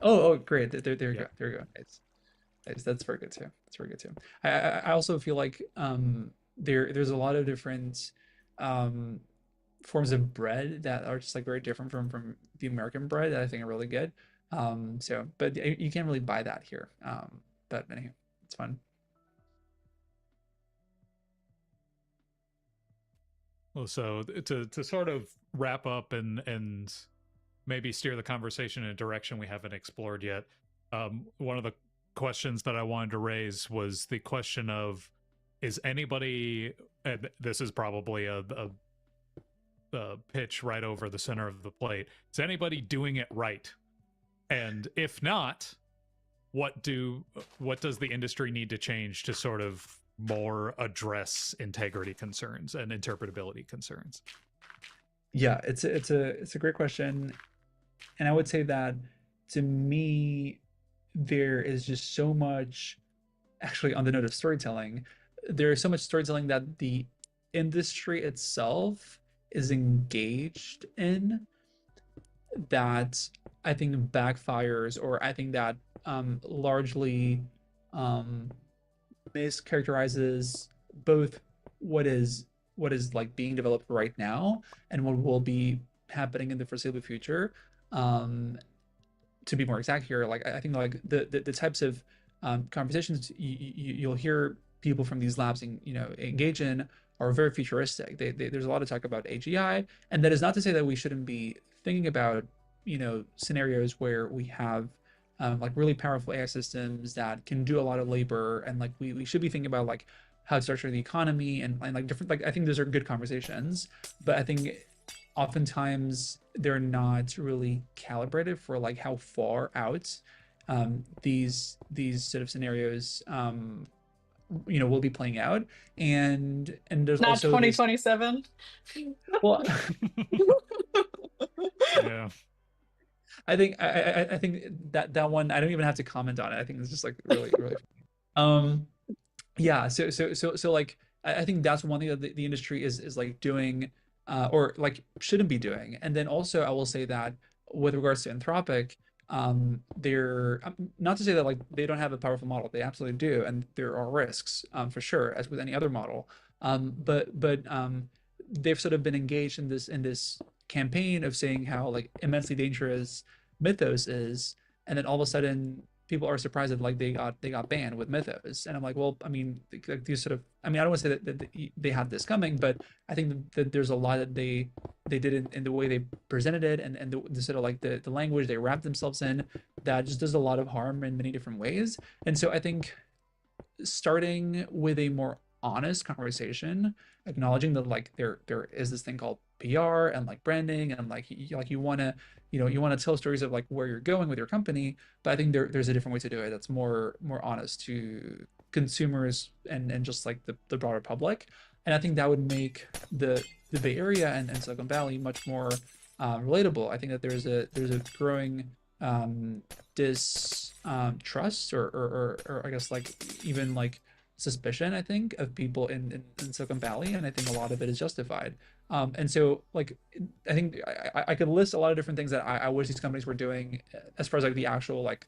oh, great. There you Yeah. go. There you go. Nice. That's very good too. That's very good too. I also feel like there's a lot of different um forms of bread that are just like very different from the American bread that I think are really good. So but you can't really buy that here. But anyway, it's fun. Well, so to sort of wrap up and maybe steer the conversation in a direction we haven't explored yet, one of the questions that I wanted to raise was the question of, is anybody, and this is probably a pitch right over the center of the plate, is anybody doing it right? And if not, what does the industry need to change to sort of more address integrity concerns and interpretability concerns? Yeah, it's a great question, and I would say that to me, there is just so much. Actually, on the note of storytelling, there is so much storytelling that the industry itself is engaged in that I think backfires, or I think that largely um, mischaracterizes both what is like being developed right now and what will be happening in the foreseeable future. Um, to be more exact here, like I think like the types of conversations you'll hear people from these labs engage in are very futuristic. There's a lot of talk about AGI, and that is not to say that we shouldn't be thinking about scenarios where we have like really powerful AI systems that can do a lot of labor, and like we should be thinking about like how to structure the economy and like different, like I think those are good conversations, but I think oftentimes they're not really calibrated for like how far out these sort of scenarios will be playing out. And there's Not also this, 2027. well, Yeah. I think that one I don't even have to comment on it. I think it's just like really really um yeah, so like I think that's one thing that the industry is like doing or like shouldn't be doing. And then also I will say that with regards to Anthropic, they're not to say that like they don't have a powerful model. They absolutely do, and there are risks for sure, as with any other model. But they've sort of been engaged in this campaign of saying how like immensely dangerous Mythos is, and then all of a sudden people are surprised that like they got banned with Mythos. And I'm like, well, I mean, like these sort of, I mean, I don't want to say that they had this coming, but I think that there's a lot that they did in the way they presented it, and the sort of like the language they wrapped themselves in, that just does a lot of harm in many different ways. And so I think starting with a more honest conversation, acknowledging that like there is this thing called PR and like branding, and like you want to you want to tell stories of like where you're going with your company, but I think there's a different way to do it that's more honest to consumers and just like the broader public. And I think that would make the Bay Area and Silicon Valley much more relatable. I think that there's a growing distrust or I guess like even like suspicion, I think, of people in Silicon Valley, and I think a lot of it is justified. And so like I think I could list a lot of different things that I wish these companies were doing as far as like the actual like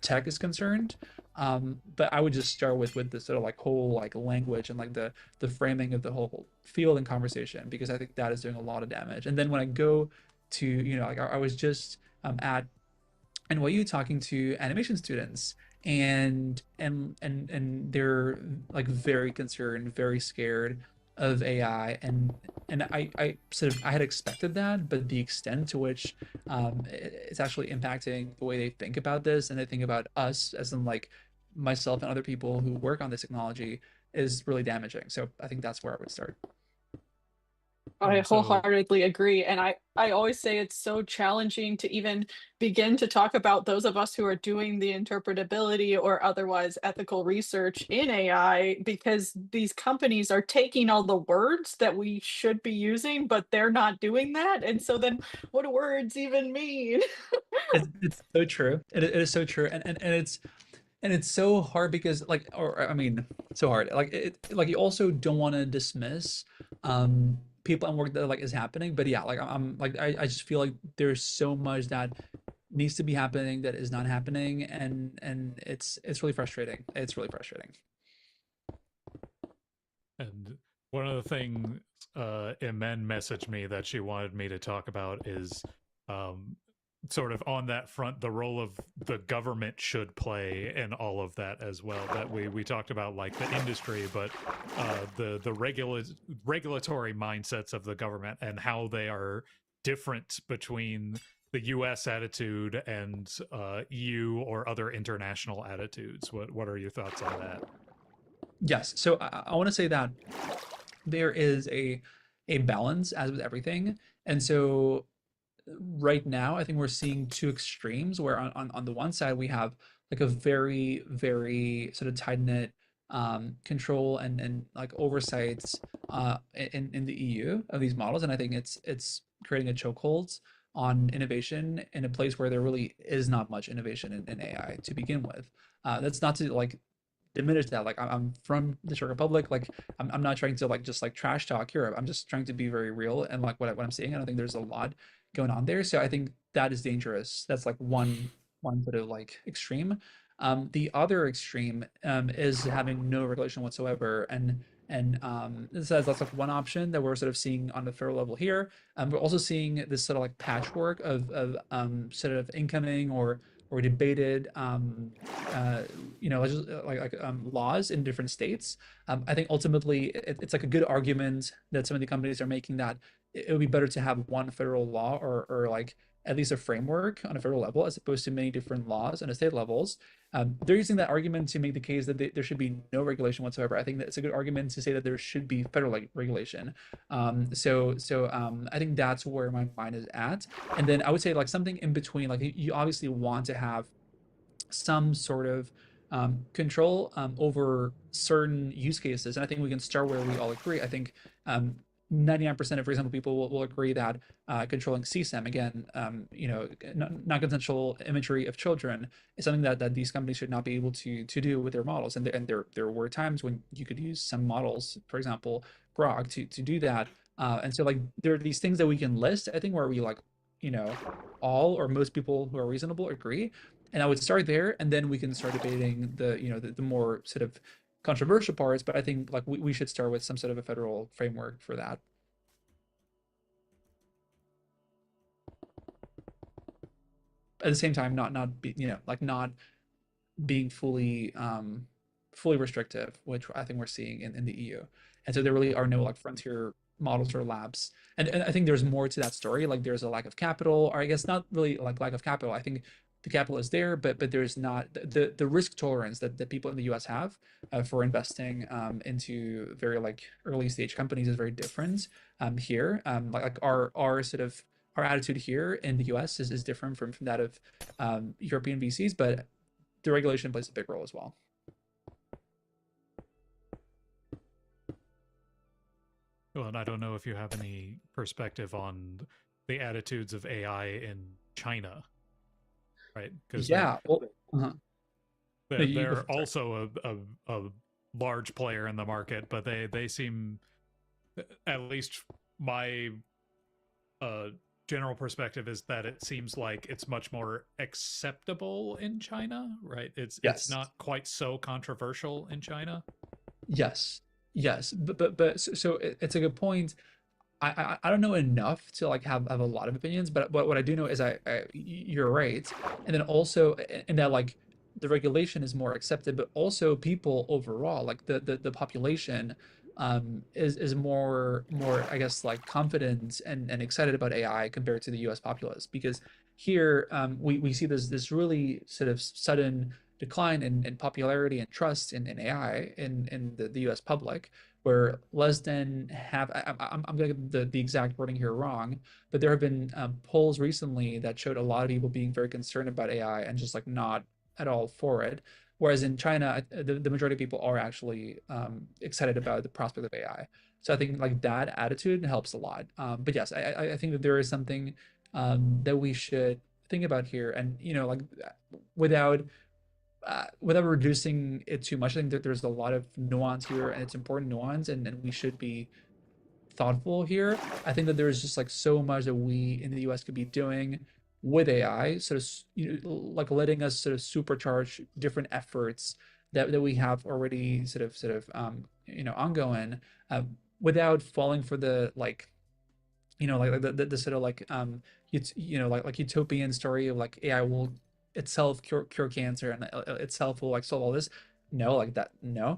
tech is concerned. But I would just start with the sort of like whole like language and like the framing of the whole field and conversation, because I think that is doing a lot of damage. And then when I go to like I was just at NYU talking to animation students, and they're like very concerned, very scared of AI. And I sort of I had expected that, but the extent to which it's actually impacting the way they think about this, and they think about us, as in like myself and other people who work on this technology, is really damaging. So I think that's where I would start. I So wholeheartedly agree. And I always say it's so challenging to even begin to talk about those of us who are doing the interpretability or otherwise ethical research in AI, because these companies are taking all the words that we should be using, but they're not doing that. And so then what do words even mean? It's so true. It is so true. And it's so hard because like, or I mean, so hard, like like you also don't want to dismiss people and work that like is happening. But yeah, like I'm like I just feel like there's so much that needs to be happening that is not happening, and it's really frustrating. It's really frustrating. and one of the things Imen messaged me that she wanted me to talk about is um, sort of on that front, the role of the government should play in all of that as well. That we talked about like the industry, but the regulatory mindsets of the government and how they are different between the U.S. attitude and EU or other international attitudes. What are your thoughts on that? Yes. So I want to say that there is a balance as with everything. And so right now I think we're seeing two extremes, where on the one side we have like a very very sort of tight knit control and like oversights in the EU of these models. And I think it's creating a chokehold on innovation in a place where there really is not much innovation in AI to begin with. That's not to like diminish that. Like I'm from the Czech Republic. Like I'm not trying to like just like trash talk Europe. I'm just trying to be very real and like what I'm seeing. I don't think there's a lot going on there. So I think that is dangerous. That's like one sort of like extreme. The other extreme is having no regulation whatsoever. And this says that's like one option that we're sort of seeing on the federal level here. We're also seeing this sort of like patchwork of sort of incoming or debated laws in different states. I think ultimately it's like a good argument that some of the companies are making, that it would be better to have one federal law or like at least a framework on a federal level, as opposed to many different laws on the state levels. They're using that argument to make the case that there should be no regulation whatsoever. I think that it's a good argument to say that there should be federal regulation. I think that's where my mind is at. And then I would say like something in between, like you obviously want to have some sort of control over certain use cases. And I think we can start where we all agree. I think 99% of reasonable people will agree that controlling CSAM, again, non-consensual imagery of children, is something that these companies should not be able to do with their models. And there were times when you could use some models, for example, Grok, to do that. And so like there are these things that we can list, I think, where we like, all or most people who are reasonable agree. And I would start there, and then we can start debating the more sort of controversial parts. But I think like we should start with some sort of a federal framework for that. At the same time, not being fully restrictive, which I think we're seeing in the EU. And so there really are no like frontier models or labs. And I think there's more to that story. Like there's a lack of capital, or I guess not really like lack of capital. I think the capital is there, but there's not the risk tolerance that people in the US have for investing into very like early stage companies is very different here. Like our sort of our attitude here in the US is different from that of European VCs, but the regulation plays a big role as well. Well, and I don't know if you have any perspective on the attitudes of AI in China, right? Because yeah, well, they're also a large player in the market, but they seem, at least my general perspective is that it seems like it's much more acceptable in China, right? It's not quite so controversial in China. Yes, but so it's a good point. I don't know enough to like have a lot of opinions, but what I do know is you're right, and then also in that like the regulation is more accepted, but also people overall, like the population, is more I guess like confident and excited about AI compared to the U.S. populace, because here we see this really sort of sudden decline in popularity and trust in AI in the U.S. public, where less than half, I'm going to get the exact wording here wrong, but there have been polls recently that showed a lot of people being very concerned about AI and just like not at all for it. Whereas in China, the majority of people are actually excited about the prospect of AI. So I think like that attitude helps a lot. But yes, I think that there is something that we should think about here, and like without reducing it too much. I think that there's a lot of nuance here, and it's important nuance, and we should be thoughtful here. I think that there's just like so much that we in the US could be doing with AI, sort of like letting us sort of supercharge different efforts that we have already sort of ongoing, without falling for the like like the sort of like like utopian story of like AI will itself cure cancer, and itself will like solve all this. No, like that, no.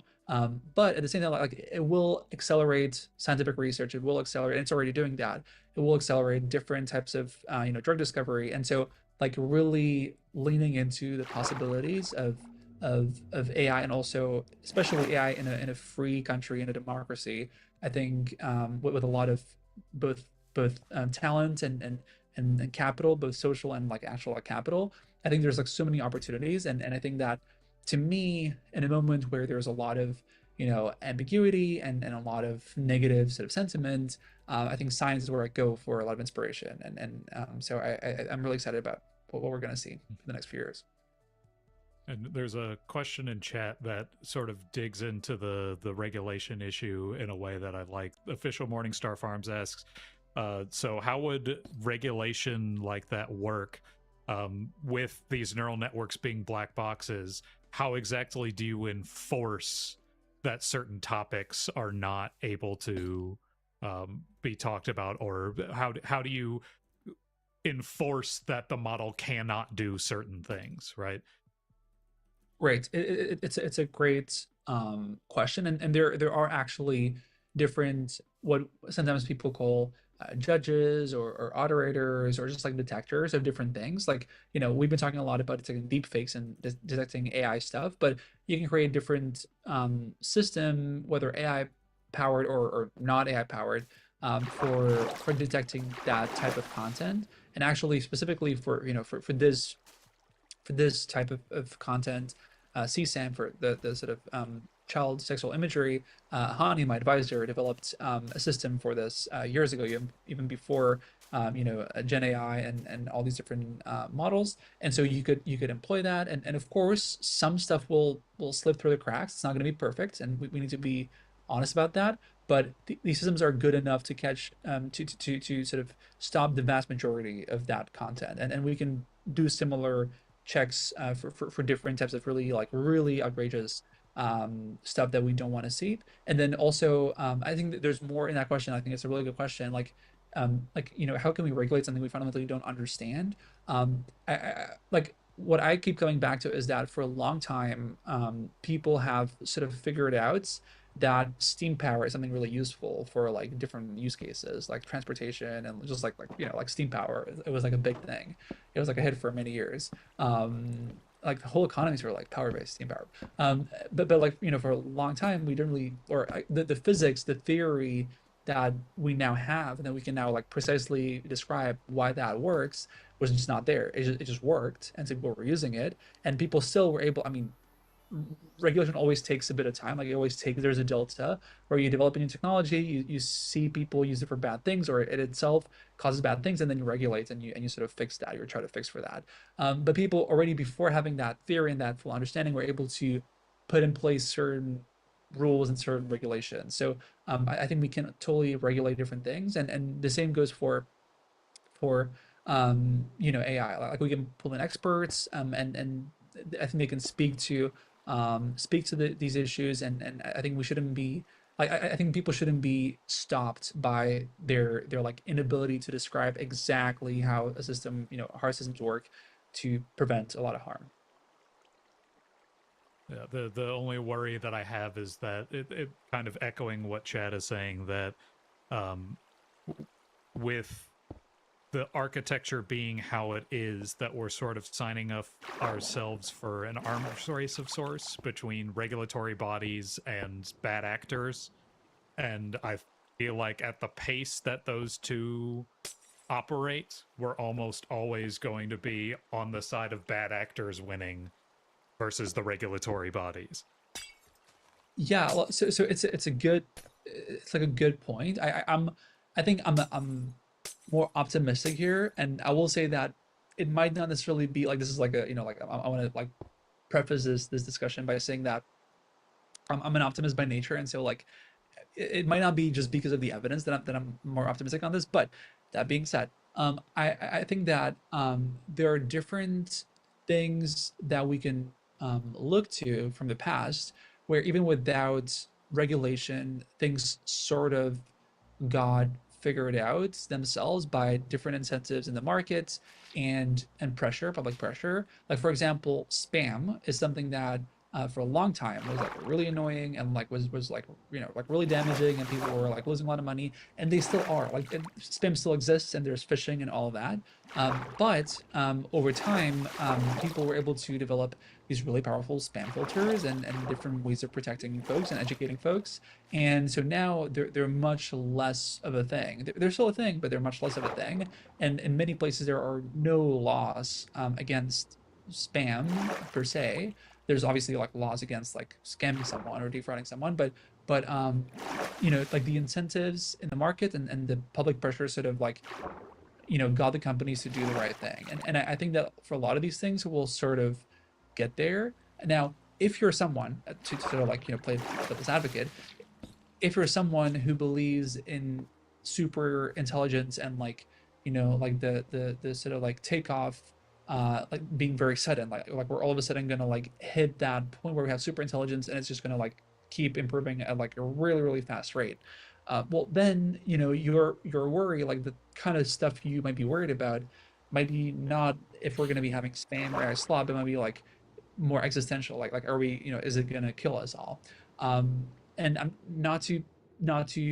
But at the same time, like it will accelerate scientific research. It will accelerate, and it's already doing that. It will accelerate different types of drug discovery. And so like really leaning into the possibilities of AI, and also especially AI in a free country, in a democracy. I think with a lot of both talent and capital, both social and like actual capital. I think there's like so many opportunities, and I think that to me, in a moment where there's a lot of ambiguity and a lot of negative sort of sentiment, I think science is where I go for a lot of inspiration, and so I'm really excited about what we're going to see for the next few years. And there's a question in chat that sort of digs into the regulation issue in a way that I like. Official Morningstar Farms asks, so how would regulation like that work with these neural networks being black boxes? How exactly do you enforce that certain topics are not able to be talked about, or how do you enforce that the model cannot do certain things, right? Right. It's a great question, and there are actually different, what sometimes people call judges or operators or just like detectors of different things. Like, we've been talking a lot about detecting deep fakes and detecting AI stuff, but you can create different system, whether AI powered or not AI powered, for detecting that type of content. And actually specifically for for this type of content, CSAM, for the sort of child sexual imagery, Hani, my advisor, developed a system for this years ago, even before Gen AI and all these different models. And so you could employ that, and of course some stuff will slip through the cracks. It's not going to be perfect, and we need to be honest about that. But these systems are good enough to catch to sort of stop the vast majority of that content, and we can do similar checks for different types of really outrageous stuff that we don't want to see. And then also, I think that there's more in that question. I think it's a really good question. How can we regulate something we fundamentally don't understand? Like what I keep coming back to is that for a long time, people have sort of figured out that steam power is something really useful for like different use cases, like transportation, and just like steam power. It was like a big thing. It was like a hit for many years. Like the whole economies were like power based, steam power. But like for a long time we didn't really, the physics, the theory that we now have and that we can now like precisely describe why that works was just not there. It just worked, and so people were using it, and people still were able. I mean, regulation always takes a bit of time. Like it always takes, there's a delta where you develop a new technology, you see people use it for bad things, or it itself causes bad things, and then you regulate and you sort of fix that, you try to fix for that. But people already before having that theory and that full understanding were able to put in place certain rules and certain regulations. So I think we can totally regulate different things, and the same goes for AI. Like we can pull in experts, and I think they can speak to these issues, and I think we shouldn't be like I think people shouldn't be stopped by their like inability to describe exactly how a system, how our systems work to prevent a lot of harm. Yeah, the only worry that I have is that it kind of echoing what Chad is saying, that um, with the architecture being how it is, that we're sort of signing up ourselves for an arms race of sorts between regulatory bodies and bad actors. And I feel like at the pace that those two operate, we're almost always going to be on the side of bad actors winning versus the regulatory bodies. Yeah, well, so it's a good, it's like a good point. I think I'm more optimistic here, and I will say that it might not necessarily be like this is like a like I want to like preface this discussion by saying that I'm an optimist by nature, and so like it might not be just because of the evidence that I'm more optimistic on this. But that being said, I think that there are different things that we can look to from the past where even without regulation, things sort of got figured out themselves by different incentives in the markets and pressure, public pressure. Like for example, spam is something that for a long time was like really annoying and like was like like really damaging, and people were like losing a lot of money, and they still are. Like spam still exists, and there's phishing and all of that. But over time, people were able to develop these really powerful spam filters and different ways of protecting folks and educating folks. And so now they're much less of a thing. They're still a thing, but they're much less of a thing. And in many places, there are no laws against spam per se. There's obviously like laws against like scamming someone or defrauding someone, but like the incentives in the market and the public pressure sort of like got the companies to do the right thing. And I think that for a lot of these things, we'll sort of get there. Now, if you're someone to sort of like play devil's advocate, if you're someone who believes in super intelligence and like like the sort of like takeoff like being very sudden, like we're all of a sudden gonna like hit that point where we have super intelligence and it's just gonna like keep improving at like a really fast rate. Well then your worry, like the kind of stuff you might be worried about, might be not if we're going to be having spam or slop. It might be like more existential, like are we, is it going to kill us all? And I'm not to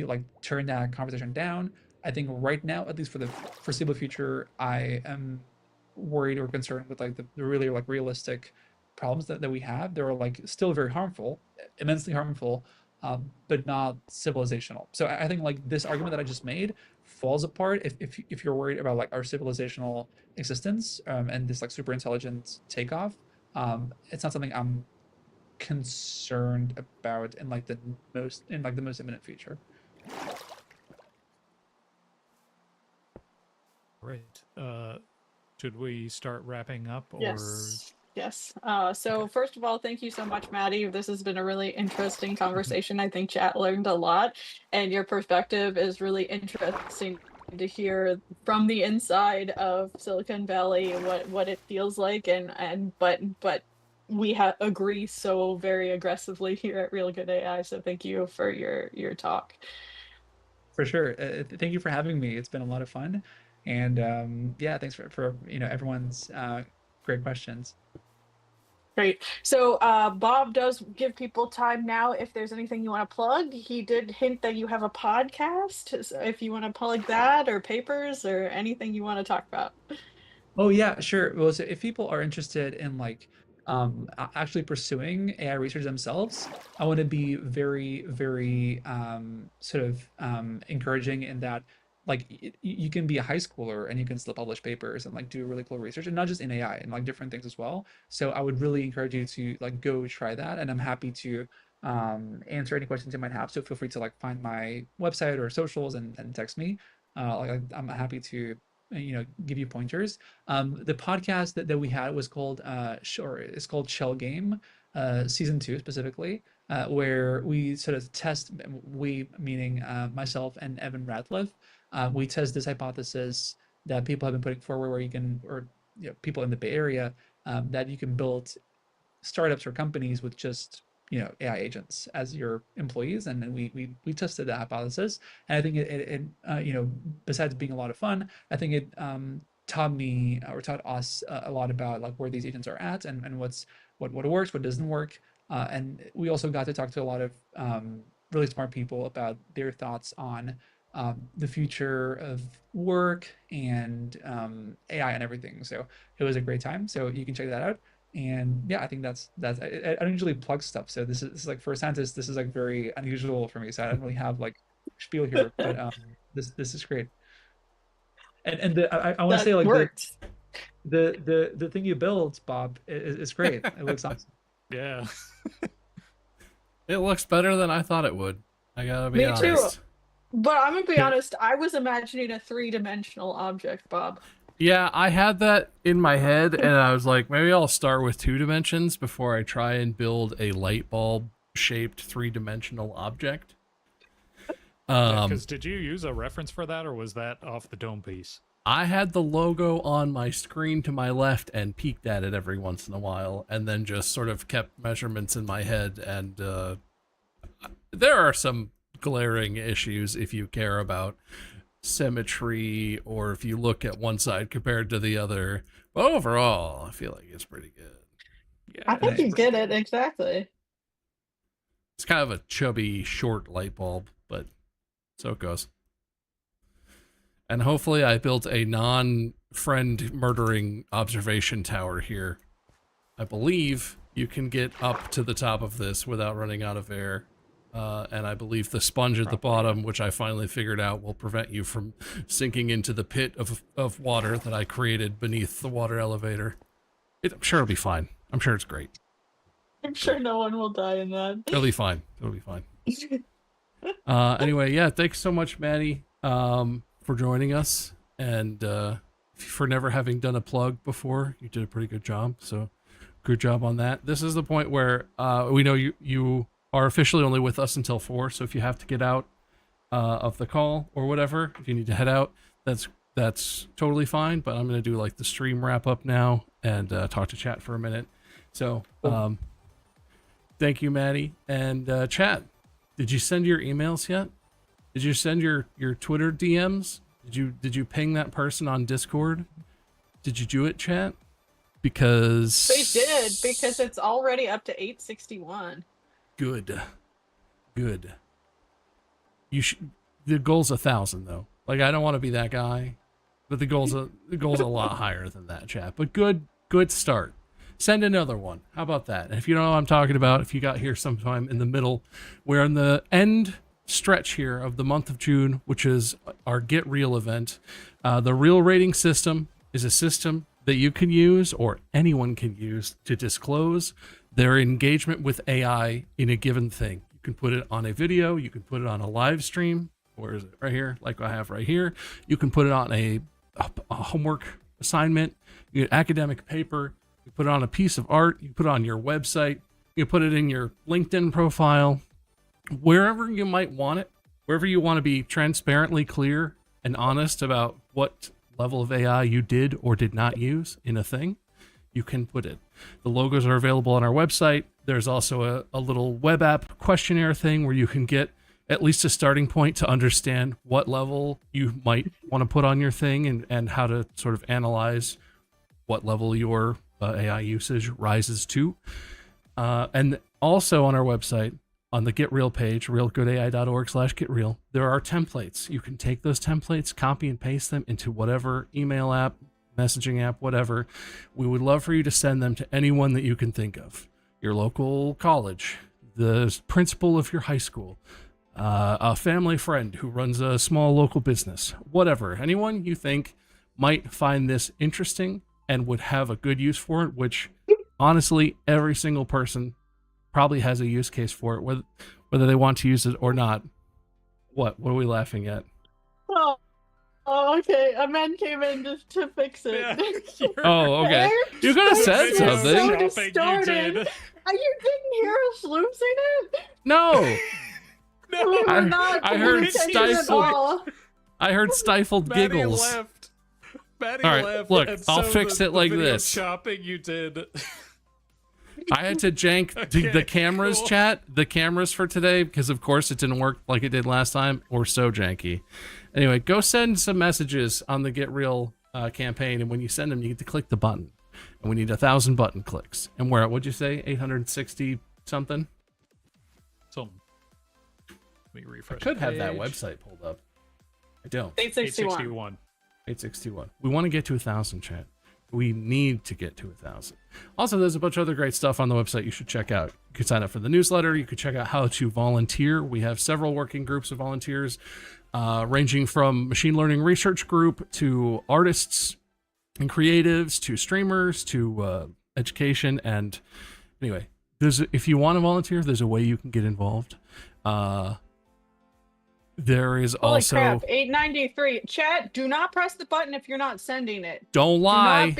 like turn that conversation down. I think right now, at least for the foreseeable future, I am worried or concerned with like the really like realistic problems that we have. They're like still very harmful, immensely harmful, but not civilizational. So I think like this argument that I just made falls apart if you're worried about like our civilizational existence, and this like super intelligent takeoff. It's not something I'm concerned about in like the most imminent future. Great. Should we start wrapping up, or Yes. Yes. So first of all, thank you so much, Maddie. This has been a really interesting conversation. I think chat learned a lot, and your perspective is really interesting to hear from the inside of Silicon Valley, what it feels like, and but we agree so very aggressively here at Real Good AI. So thank you for your talk. For sure. Thank you for having me. It's been a lot of fun. And yeah, thanks for everyone's great questions. Great. So Bob does give people time now if there's anything you want to plug. He did hint that you have a podcast. So if you want to plug that or papers or anything you want to talk about. Oh yeah, sure. Well, so if people are interested in like actually pursuing AI research themselves, I want to be very, very sort of encouraging in that like you can be a high schooler and you can still publish papers and like do really cool research, and not just in AI and like different things as well. So I would really encourage you to like go try that, and I'm happy to answer any questions you might have. So feel free to like find my website or socials and text me. I'm happy to give you pointers. The podcast that we had was called it's called Shell Game, season 2 specifically, where we sort of test, we meaning myself and Evan Ratliff, we test this hypothesis that people have been putting forward, where you can, or people in the Bay Area, that you can build startups or companies with just AI agents as your employees. And then we tested that hypothesis, and I think besides being a lot of fun, I think it taught me, or taught us, a lot about like where these agents are at, and what works, what doesn't work. And we also got to talk to a lot of really smart people about their thoughts on the future of work and AI and everything. So it was a great time. So you can check that out. And yeah, I think I don't usually plug stuff. So this is like, for a scientist, this is like very unusual for me. So I don't really have like spiel here, but this is great. And I want to say That like worked. the thing you built, Bob, is great. It looks awesome. yeah? It looks better than I thought it would. I gotta be Me too. honest. But I'm gonna be Yeah. honest, I was imagining a three-dimensional object, Bob. Yeah, I had that in my head, and I was like, maybe I'll start with 2 dimensions before I try and build a light bulb shaped 3-dimensional object. Because did you use a reference for that, or was that off the dome piece? I had the logo on my screen to my left and peeked at it every once in a while, and then just sort of kept measurements in my head. And there are some glaring issues if you care about symmetry, or if you look at one side compared to the other. But overall, I feel like it's pretty good. Yeah, I think it's you pretty get it good. exactly. It's kind of a chubby, short light bulb, but so it goes. And hopefully I built a non-friend murdering observation tower here. I believe you can get up to the top of this without running out of air. And I believe the sponge at the bottom, which I finally figured out, will prevent you from sinking into the pit of water that I created beneath the water elevator. I'm sure it'll be fine. I'm sure it's great. I'm sure no one will die in that. It'll be fine. It'll be fine. Anyway, yeah, thanks so much, Maddie, for joining us, and for never having done a plug before. You did a pretty good job, so good job on that. This is the point where we know you are officially only with us until 4, so if you have to get out of the call or whatever, if you need to head out, that's totally fine. But I'm going to do like the stream wrap up now and talk to chat for a minute. So thank you, Maddie. And chat, did you send your emails yet? Did you send your Twitter DMs? Did you ping that person on Discord? Did you do it, chat? Because They did, because it's already up to 861. Good. You should. The goal's 1,000 though. Like, I don't want to be that guy, but the goal's a lot higher than that, chat. But good start. Send another one. How about that? And if you don't know what I'm talking about, if you got here sometime in the middle, we're in the end stretch here of the month of June, which is our Get Real event. The Real rating system is a system that you can use, or anyone can use, to disclose their engagement with AI in a given thing. You can put it on a video, you can put it on a live stream. Where is it? Right here, like I have right here. You can put it on a homework assignment, you get academic paper, you put it on a piece of art, you put it on your website, you put it in your LinkedIn profile, wherever you might want it, wherever you want to be transparently clear and honest about what level of AI you did or did not use in a thing, you can put it. The logos are available on our website. There's also a little web app questionnaire thing where you can get at least a starting point to understand what level you might want to put on your thing, and how to sort of analyze what level your AI usage rises to. And also on our website, on the Get Real page, realgoodai.org/getreal, there are templates. You can take those templates, copy and paste them into whatever email app, messaging app, whatever. We would love for you to send them to anyone that you can think of. Your local college, the principal of your high school, a family friend who runs a small local business, whatever. Anyone you think might find this interesting and would have a good use for it, which honestly, every single person probably has a use case for it, whether they want to use it or not. What are we laughing at? Oh, okay. A man came in to fix it. Yeah, Oh, okay. You could have said This is something. so distorted. You didn't hear us losing it? No. We were not I heard paying attention at stifled. all. I heard stifled Maty giggles. left. Maty All right, left. look, and I'll so fix the it like video this. Chopping you did. I had to jank the Okay, cameras, cool. chat, the cameras for today, because of course it didn't work like it did last time, or so janky. Anyway, go send some messages on the Get Real campaign, and when you send them, you get to click the button. And we need 1,000 button clicks. And we're at, what'd you say, 860 something? Let me I refresh. could the have that page. website pulled up. I don't. 861. 861. 861. We want to get to 1,000, chat. We need to get to 1,000. Also, there's a bunch of other great stuff on the website you should check out. You could sign up for the newsletter. You could check out how to volunteer. We have several working groups of volunteers, ranging from machine learning research group to artists and creatives to streamers to education. And anyway, if you want to volunteer, there's a way you can get involved. There is Holy also crap, 893. Chat, do not press the button if you're not sending it. don't lie.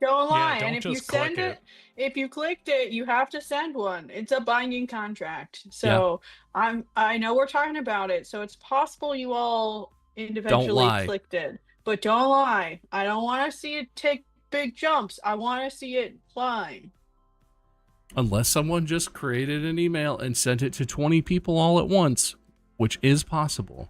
Don't lie. don't And if you just click send it. if you clicked it, you have to send one. It's a binding contract. So I know we're talking about it. So it's possible you all individually lie. clicked it. But don't lie. I don't want to see it take big jumps. I want to see it climb. Unless someone just created an email and sent it to 20 people all at once, which is possible.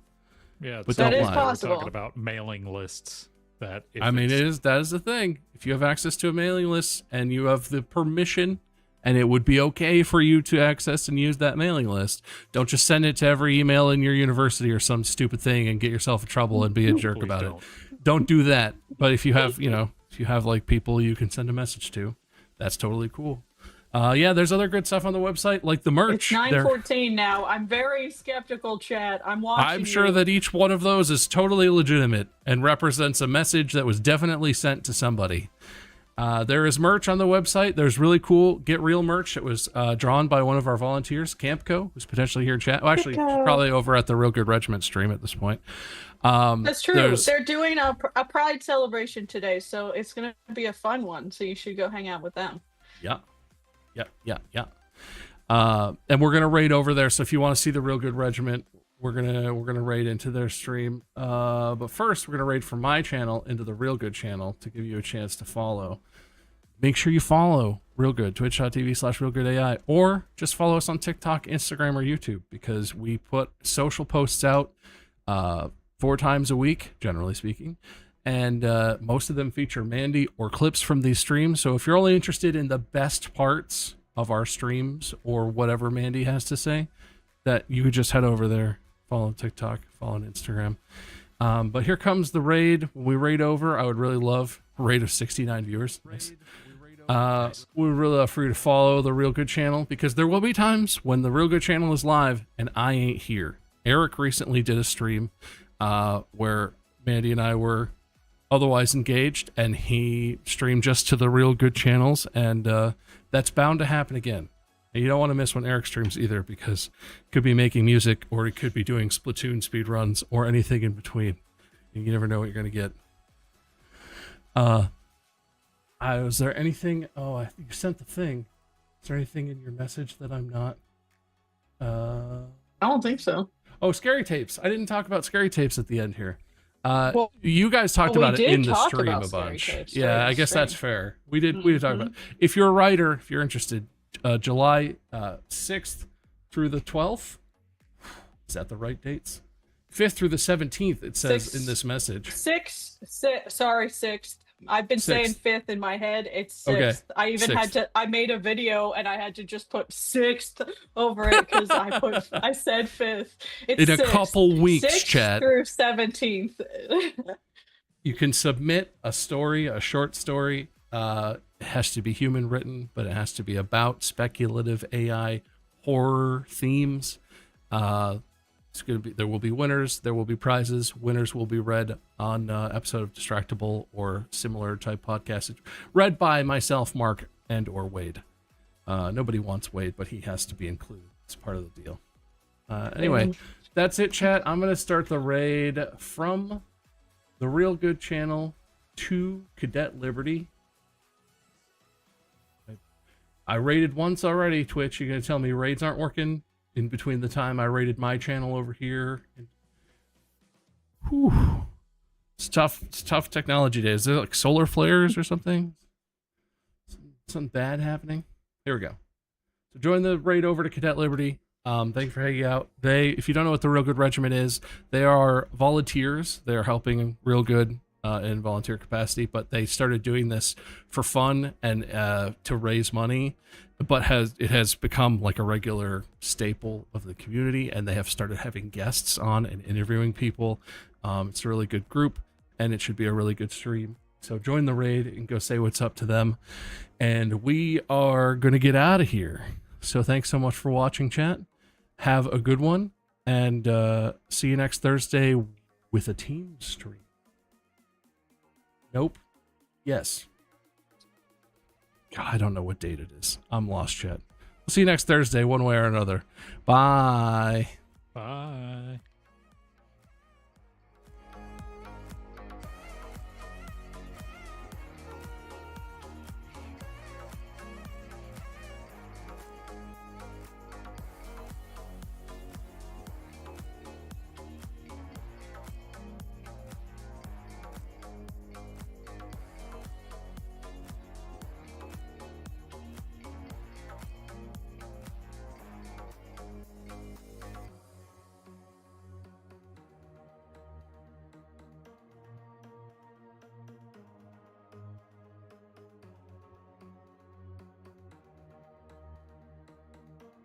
Yeah, But so don't we're lie. possible. talking about mailing lists. That if I mean, it's- that is the thing. If you have access to a mailing list and you have the permission, and it would be okay for you to access and use that mailing list, don't just send it to every email in your university or some stupid thing and get yourself in trouble and be a jerk Please about don't. it. Don't do that. But if you have, if you have like people you can send a message to, that's totally cool. Yeah, there's other good stuff on the website, like the merch. It's 9:14 now. I'm very skeptical, chat. I'm watching. I'm sure you. that each one of those is totally legitimate and represents a message that was definitely sent to somebody. There is merch on the website. There's really cool Get Real merch. It was drawn by one of our volunteers, Campco, who's potentially here in chat. Well, actually, Campco. probably over at the Real Good Regiment stream at this point. That's true. there's- They're doing a Pride celebration today, so it's gonna be a fun one. So you should go hang out with them. Yeah. And we're gonna raid over there. So if you want to see the Real Good Regiment, we're gonna raid into their stream. But first, we're gonna raid from my channel into the Real Good channel to give you a chance to follow. Make sure you follow Real Good, twitch.tv/realgoodai, or just follow us on TikTok, Instagram, or YouTube, because we put social posts out 4 times a week, generally speaking. And most of them feature Mandy or clips from these streams. So if you're only interested in the best parts of our streams or whatever Mandy has to say, that you could just head over there, follow TikTok, follow Instagram. But here comes the raid. When we raid over, I would really love a raid of 69 viewers. Nice. We would really love for you to follow the Real Good channel, because there will be times when the Real Good channel is live and I ain't here. Eric recently did a stream where Mandy and I were otherwise engaged, and he streamed just to the Real Good channels, and that's bound to happen again. And you don't want to miss when Eric streams either, because he could be making music, or he could be doing Splatoon speedruns, or anything in between. You never know what you're going to get. Was there anything? Oh, I think you sent the thing. Is there anything in your message that I'm not? I don't think so. Oh, scary tapes. I didn't talk about scary tapes at the end here. Well, You guys talked we about it did in the talk stream about a scary bunch. tapes Yeah, during I the guess that's stream. fair. We did talk about it. If you're a writer, if you're interested, July 6th through the 12th. Is that the right dates? 5th through the 17th, it says in this message. 6th. I've been saying 5th in my head. It's 6th. Okay. I even 6th. had to. I made a video and I had to just put 6th over it because I said 5th. It's In a 6th. couple weeks, 6th chat. through 17th. You can submit a story, a short story. It has to be human written, but it has to be about speculative AI horror themes. It's gonna be. There will be winners. There will be prizes. Winners will be read on episode of Distractable or similar type podcast, read by myself, Mark, and or Wade. Nobody wants Wade, but he has to be included. It's part of the deal. Anyway, that's it, chat. I'm gonna start the raid from the Real Good channel to Cadet Liberty. I raided once already. Twitch, you're gonna tell me raids aren't working? In between the time I rated my channel over here. Whew. It's tough. It's tough technology days. Is there like solar flares or something? Something bad happening? Here we go. So join the raid over to Cadet Liberty. Thank you for hanging out. If you don't know what the Real Good Regiment is, they are volunteers. They are helping Real Good in volunteer capacity, but they started doing this for fun and to raise money. But it has become like a regular staple of the community, and they have started having guests on and interviewing people. It's a really good group, and it should be a really good stream. So join the raid and go say what's up to them. And we are going to get out of here. So thanks so much for watching, chat. Have a good one, and see you next Thursday with a team stream. Nope. Yes. God, I don't know what date it is. I'm lost, chat. We'll see you next Thursday, one way or another. Bye. Bye.